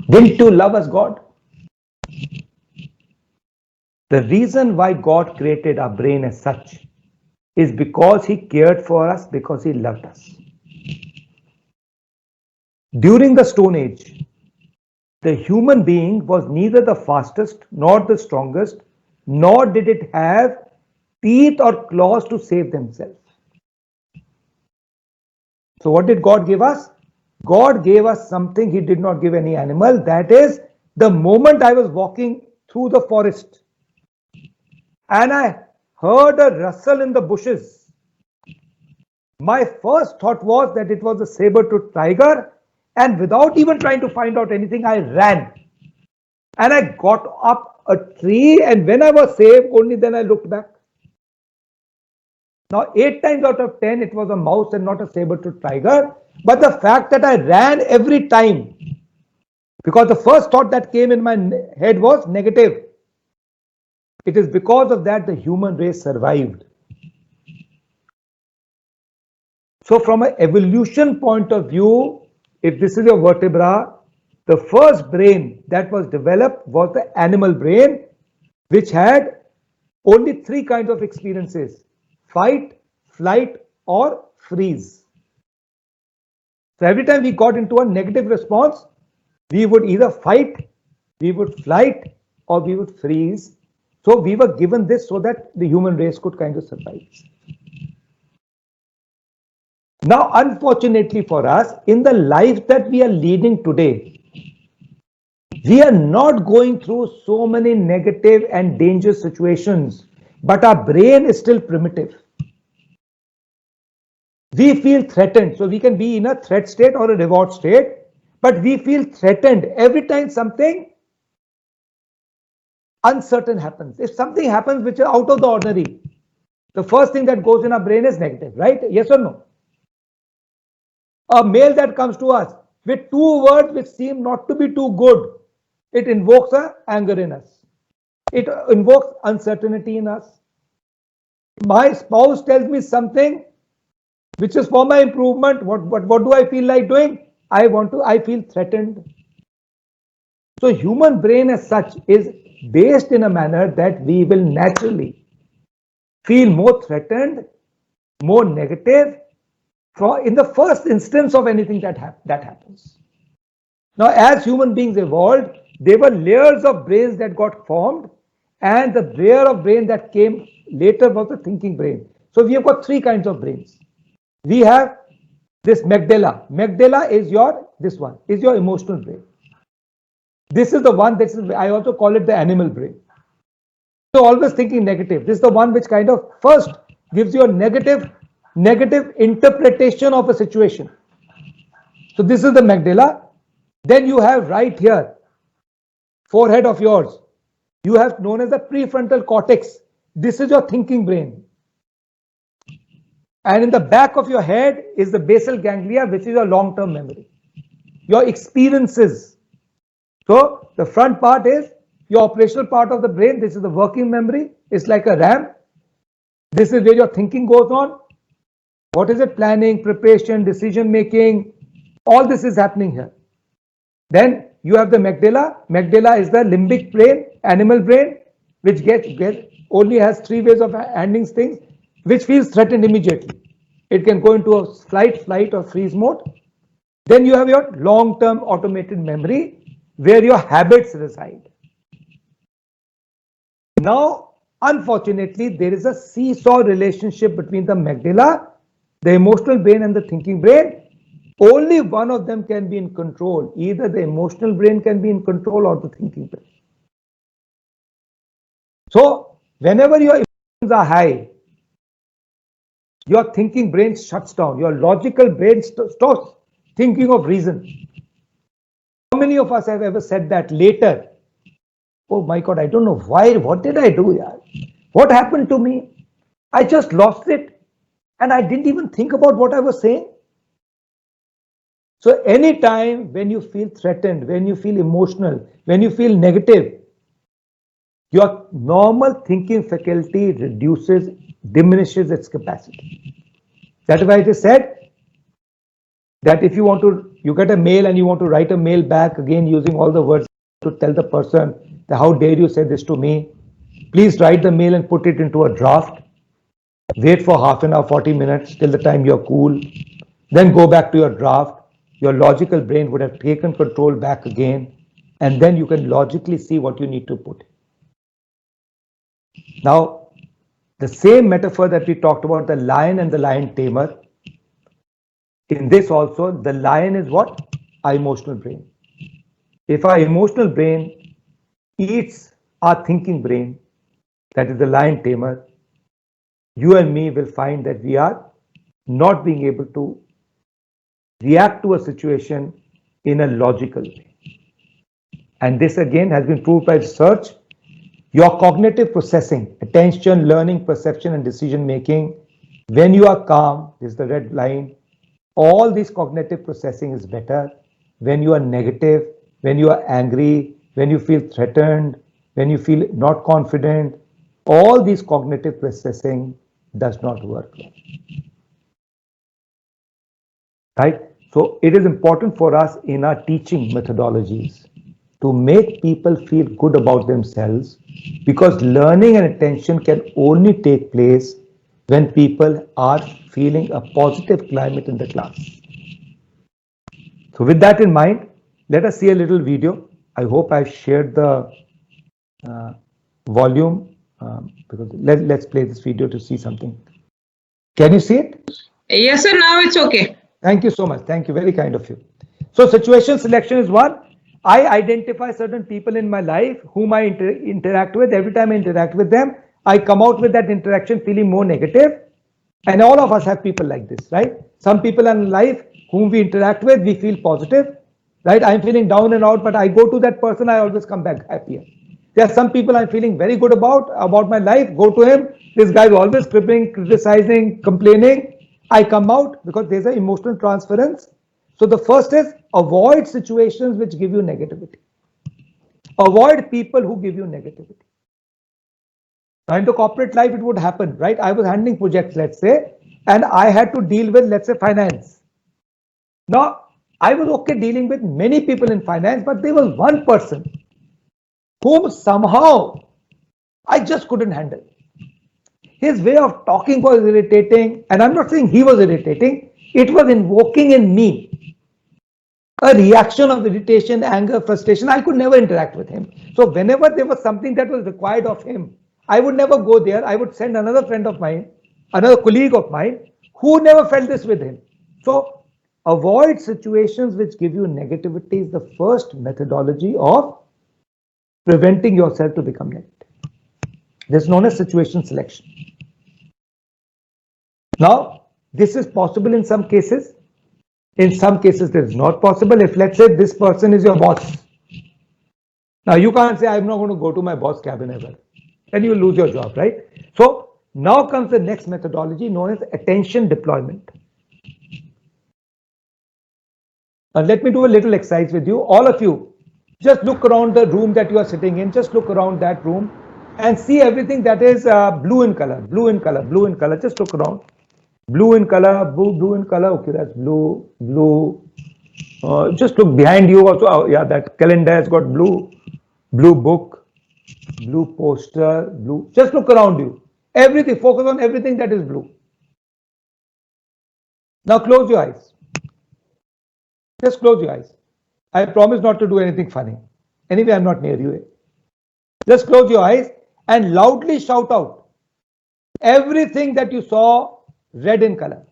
Didn't you love us, God? The reason why God created our brain as such is because He cared for us, because He loved us. During the Stone Age, the human being was neither the fastest nor the strongest, nor did it have teeth or claws to save themselves. So what did God give us? God gave us something He did not give any animal. That is, the moment I was walking through the forest and I heard a rustle in the bushes, my first thought was that it was a saber-toothed tiger, and without even trying to find out anything, I ran. And I got up a tree, and when I was safe, only then I looked back. Now, 8 times out of 10, it was a mouse and not a saber-toothed tiger. But the fact that I ran every time, because the first thought that came in my head was negative, it is because of that the human race survived. So from an evolution point of view, if this is your vertebra, the first brain that was developed was the animal brain, which had only 3 kinds of experiences: fight, flight, or freeze. So every time we got into a negative response, we would either fight, we would flight, or we would freeze. So we were given this so that the human race could kind of survive. Now, unfortunately for us, in the life that we are leading today, we are not going through so many negative and dangerous situations, but our brain is still primitive. We feel threatened, so we can be in a threat state or a reward state, but we feel threatened every time something uncertain happens. If something happens which is out of the ordinary, the first thing that goes in our brain is negative, right? Yes or no? A mail that comes to us with two words which seem not to be too good, it invokes anger in us. It invokes uncertainty in us. My spouse tells me something which is for my improvement. What do I feel like doing? I feel threatened. So human brain as such is based in a manner that we will naturally feel more threatened, more negative in the first instance of anything that happens. Now, as human beings evolved, there were layers of brains that got formed, and the layer of brain that came later was the thinking brain. So we have got three kinds of brains. We have this amygdala. Amygdala is this one is your emotional brain. This is the one that is, I also call it the animal brain. So always thinking negative. This is the one which kind of first gives you a negative interpretation of a situation. So this is the amygdala. Then you have right here, forehead of yours, you have known as the prefrontal cortex. This is your thinking brain. And in the back of your head is the basal ganglia, which is your long-term memory, your experiences. So the front part is your operational part of the brain. This is the working memory. It's like a RAM. This is where your thinking goes on. What is it? Planning, preparation, decision making. All this is happening here. Then you have the amygdala. Amygdala is the limbic brain, animal brain, which only has three ways of handling things, which feels threatened immediately. It can go into a flight, or freeze mode. Then you have your long-term automated memory, where your habits reside. Now, unfortunately, there is a seesaw relationship between the amygdala, the emotional brain, and the thinking brain. Only one of them can be in control. Either the emotional brain can be in control or the thinking brain. So, whenever your emotions are high, your thinking brain shuts down. Your logical brain stops thinking of reason. How many of us have ever said that later? Oh my God, I don't know why. What did I do? What happened to me? I just lost it. And I didn't even think about what I was saying. So anytime when you feel threatened, when you feel emotional, when you feel negative, your normal thinking faculty diminishes its capacity. That's why it is said that if you get a mail and you want to write a mail back again using all the words to tell the person that how dare you say this to me, please write the mail and put it into a draft. Wait for half an hour, 40 minutes till the time you're cool. Then go back to your draft. Your logical brain would have taken control back again, and then you can logically see what you need to put. Now, the same metaphor that we talked about, the lion and the lion tamer, in this also, the lion is what? Our emotional brain. If our emotional brain eats our thinking brain, that is the lion tamer, you and me will find that we are not being able to react to a situation in a logical way. And this again has been proved by research. Your cognitive processing, attention, learning, perception, and decision making, when you are calm, this is the red line, all this cognitive processing is better. When you are negative, when you are angry, when you feel threatened, when you feel not confident, all these cognitive processing does not work well. Right? So it is important for us in our teaching methodologies to make people feel good about themselves, because learning and attention can only take place when people are feeling a positive climate in the class. So with that in mind, let us see a little video. I hope I've shared the volume because let's play this video to see something. Can you see it? Yes, sir. Now it's okay. Thank you so much. Thank you. Very kind of you. So situation selection is one. I identify certain people in my life whom I interact with. Every time I interact with them, I come out with that interaction feeling more negative. And all of us have people like this, right? Some people in life whom we interact with, we feel positive, right? I'm feeling down and out, but I go to that person, I always come back happier. There are some people I'm feeling very good about my life, go to him. This guy is always criticizing, complaining. I come out because there's an emotional transference. So the first is avoid situations which give you negativity. Avoid people who give you negativity. Now in the corporate life, it would happen, right? I was handling projects, let's say, and I had to deal with, let's say, finance. Now, I was okay dealing with many people in finance, but there was one person whom somehow I just couldn't handle. His way of talking was irritating, and I'm not saying he was irritating, it was invoking in me a reaction of irritation, anger, frustration. I could never interact with him. So whenever there was something that was required of him, I would never go there. I would send another friend of mine, another colleague of mine, who never felt this with him. So avoid situations which give you negativity is the first methodology of preventing yourself to become negative. This is known as situation selection. Now, this is possible in some cases. In some cases, it is not possible. If, let's say, this person is your boss. Now, you can't say, I'm not going to go to my boss' cabin ever. Then you lose your job, right? So, now comes the next methodology known as attention deployment. Now, let me do a little exercise with you. All of you, just look around the room that you are sitting in. Just look around that room and see everything that is blue in color, blue in color, blue in color. Just look around. Blue in color, blue in color. Okay, that's blue, blue. Just look behind you also. Oh, yeah, that calendar has got blue, blue book, blue poster, blue. Just look around you. Everything, focus on everything that is blue. Now close your eyes. Just close your eyes. I promise not to do anything funny. Anyway, I'm not near you. Just close your eyes and loudly shout out everything that you saw red in color.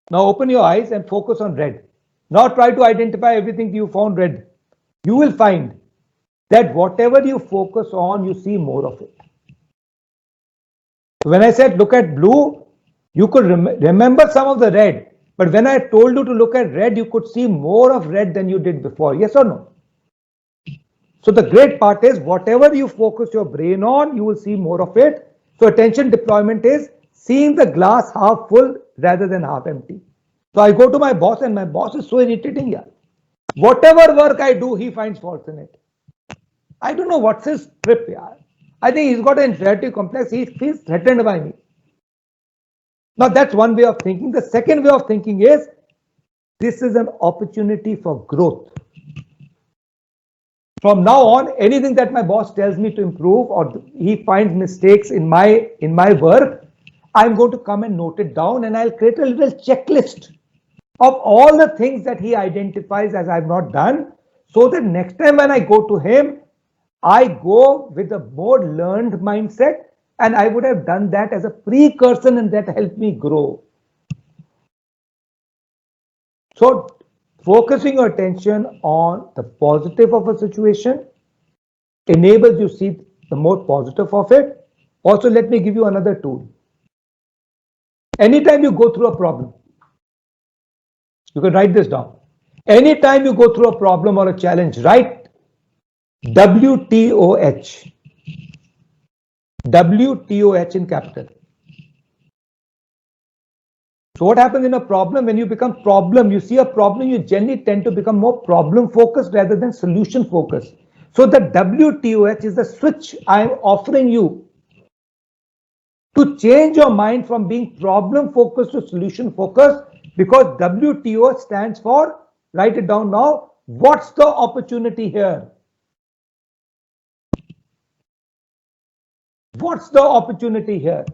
Now open your eyes and focus on red. Now try to identify everything you found red. You will find that whatever you focus on, you see more of it. When I said look at blue, you could remember some of the red. But when I told you to look at red, you could see more of red than you did before. Yes or no? So the great part is whatever you focus your brain on, you will see more of it. So attention deployment is seeing the glass half full rather than half empty. So I go to my boss and my boss is so irritating. Yeah. Whatever work I do, he finds faults in it. I don't know what's his trip. Yeah. I think he's got an inferiority complex. He feels threatened by me. Now that's one way of thinking. The second way of thinking is this is an opportunity for growth. From now on, anything that my boss tells me to improve or he finds mistakes in my work, I'm going to come and note it down and I'll create a little checklist of all the things that he identifies as I've not done, so that next time when I go to him, I go with a more learned mindset and I would have done that as a precursor and that helped me grow. So focusing your attention on the positive of a situation enables you to see the more positive of it. Also, let me give you another tool. Anytime you go through a problem, you can write this down. Anytime you go through a problem or a challenge, write WTOH. WTOH in capital. So what happens in a problem? When you become problem, you see a problem, you generally tend to become more problem focused rather than solution focused. So the WTOH is the switch I am offering you to change your mind from being problem focused to solution focused, because WTO stands for, write it down now, what's the opportunity here? What's the opportunity here?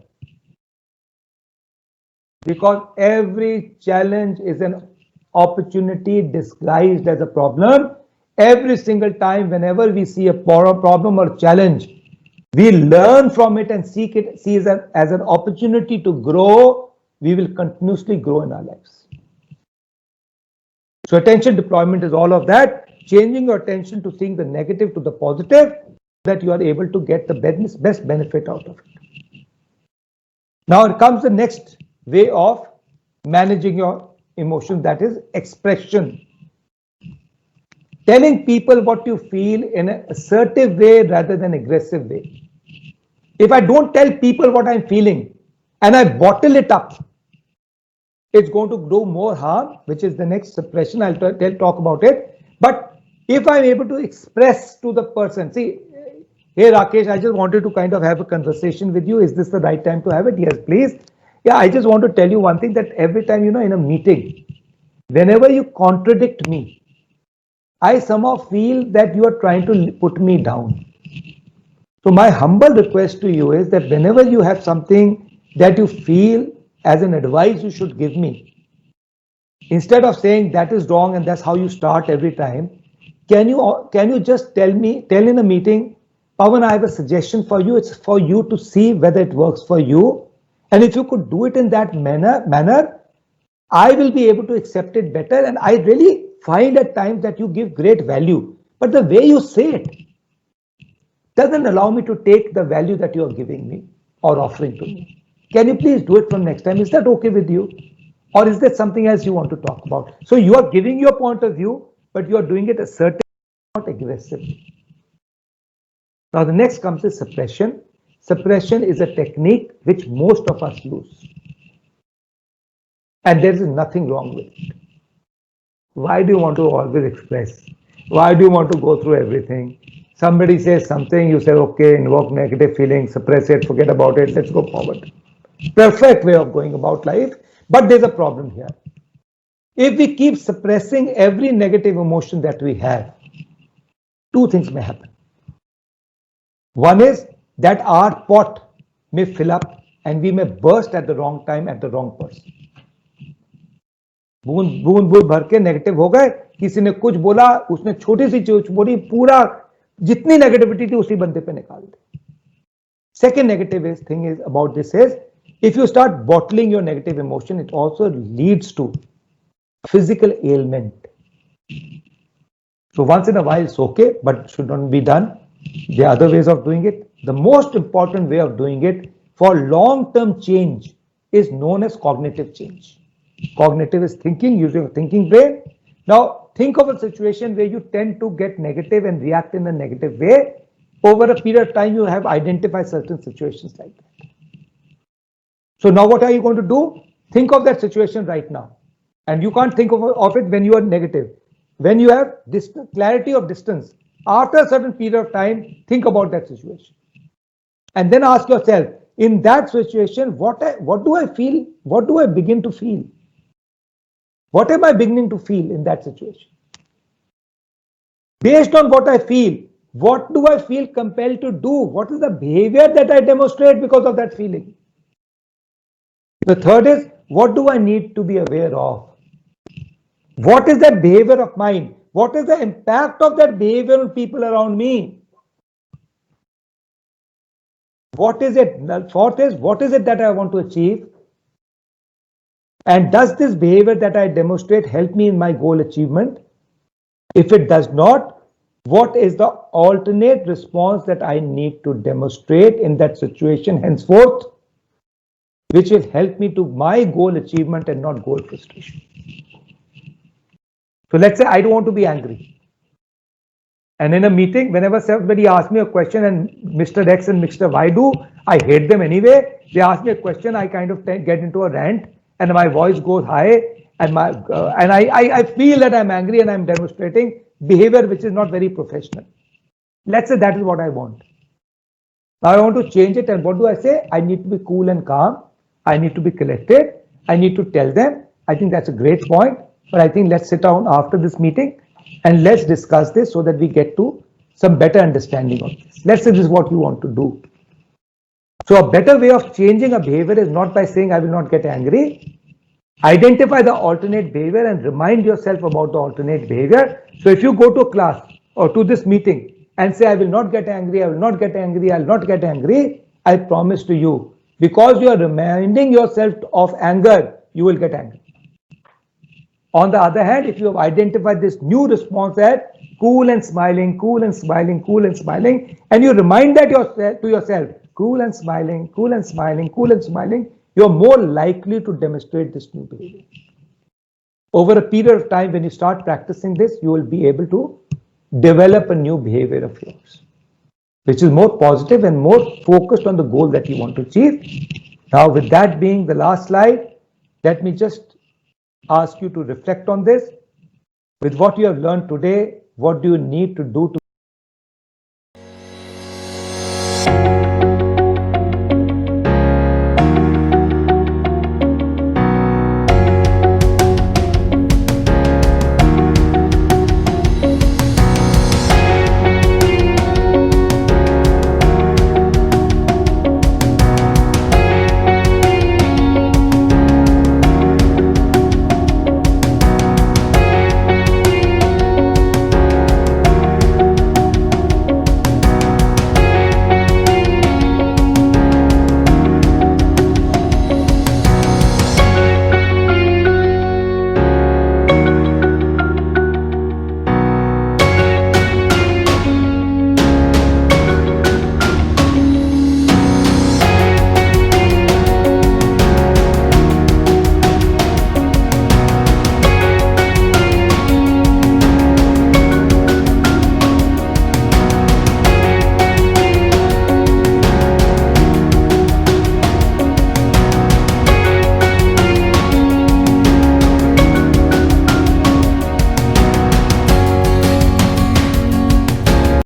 Because every challenge is an opportunity disguised as a problem. Every single time, whenever we see a problem or challenge, we learn from it and see it as an opportunity to grow, we will continuously grow in our lives. So attention deployment is all of that, changing your attention to seeing the negative to the positive, that you are able to get the best benefit out of it. Now it comes the next way of managing your emotion, that is expression. Telling people what you feel in an assertive way rather than aggressive way. If I don't tell people what I'm feeling and I bottle it up, it's going to do more harm, which is the next suppression. I'll talk about it. But if I'm able to express to the person, see, hey Rakesh, I just wanted to kind of have a conversation with you. Is this the right time to have it? Yes, please. Yeah, I just want to tell you one thing, that every time, in a meeting, whenever you contradict me, I somehow feel that you are trying to put me down. So my humble request to you is that whenever you have something that you feel as an advice you should give me, instead of saying that is wrong and that's how you start every time, can you just tell in a meeting, Pawan, I have a suggestion for you. It's for you to see whether it works for you. And if you could do it in that manner, I will be able to accept it better. And I really find at times that you give great value, but the way you say it doesn't allow me to take the value that you are giving me or offering to me. Can you please do it from next time? Is that okay with you? Or is there something else you want to talk about? So you are giving your point of view, but you are doing it assertively, not aggressively. Now the next comes is suppression. Suppression is a technique which most of us use. And there is nothing wrong with it. Why do you want to always express? Why do you want to go through everything? Somebody says something, you say, okay, invoke negative feelings, suppress it, forget about it, let's go forward. Perfect way of going about life, but there's a problem here. If we keep suppressing every negative emotion that we have, two things may happen. One is that our pot may fill up and we may burst at the wrong time at the wrong person. बूंद भर के negative हो गए, किसी ने कुछ बोला, उसने छोटी सी चीज बोली, पूरा जितनी नेगेटिविटी थी उसी बंदे पे निकाल दी. Second negative thing is about this is, if you start bottling your negative emotion, it also leads to physical ailment. So once in a while it's okay, but should not be done. There are other ways of doing it. The most important way of doing it for long-term change is known as cognitive change. Cognitive is thinking, using a thinking brain. Now think of a situation where you tend to get negative and react in a negative way. Over a period of time, you have identified certain situations like that. So now what are you going to do? Think of that situation right now. And you can't think of it when you are negative. When you have clarity of distance, after a certain period of time, think about that situation. And then ask yourself, in that situation, what do I feel? What do I begin to feel? What am I beginning to feel in that situation? Based on what I feel, what do I feel compelled to do? What is the behavior that I demonstrate because of that feeling? The third is, what do I need to be aware of? What is that behavior of mine? What is the impact of that behavior on people around me? What is it? The fourth is, what is it that I want to achieve? And does this behavior that I demonstrate help me in my goal achievement? If it does not, what is the alternate response that I need to demonstrate in that situation henceforth, which will help me to my goal achievement and not goal frustration? So let's say I don't want to be angry. And in a meeting, whenever somebody asks me a question, and Mr. X and Mr. Y do, I hate them anyway. They ask me a question, I kind of get into a rant, and my voice goes high, and I feel that I'm angry and I'm demonstrating behavior which is not very professional. Let's say that is what I want. Now I want to change it, and what do I say? I need to be cool and calm. I need to be collected. I need to tell them. I think that's a great point, but I think let's sit down after this meeting and let's discuss this so that we get to some better understanding of this. Let's say this is what you want to do. So a better way of changing a behavior is not by saying I will not get angry. Identify the alternate behavior and remind yourself about the alternate behavior. So if you go to a class or to this meeting and say, I will not get angry, I will not get angry, I'll not get angry, I promise to you, because you are reminding yourself of anger, you will get angry. On the other hand, if you have identified this new response as cool and smiling, cool and smiling, cool and smiling, and you remind that to yourself, cool and smiling, cool and smiling, cool and smiling, you're more likely to demonstrate this new behavior. Over a period of time, when you start practicing this, you will be able to develop a new behavior of yours, which is more positive and more focused on the goal that you want to achieve. Now, with that being the last slide, let me just ask you to reflect on this. With what you have learned today, what do you need to do to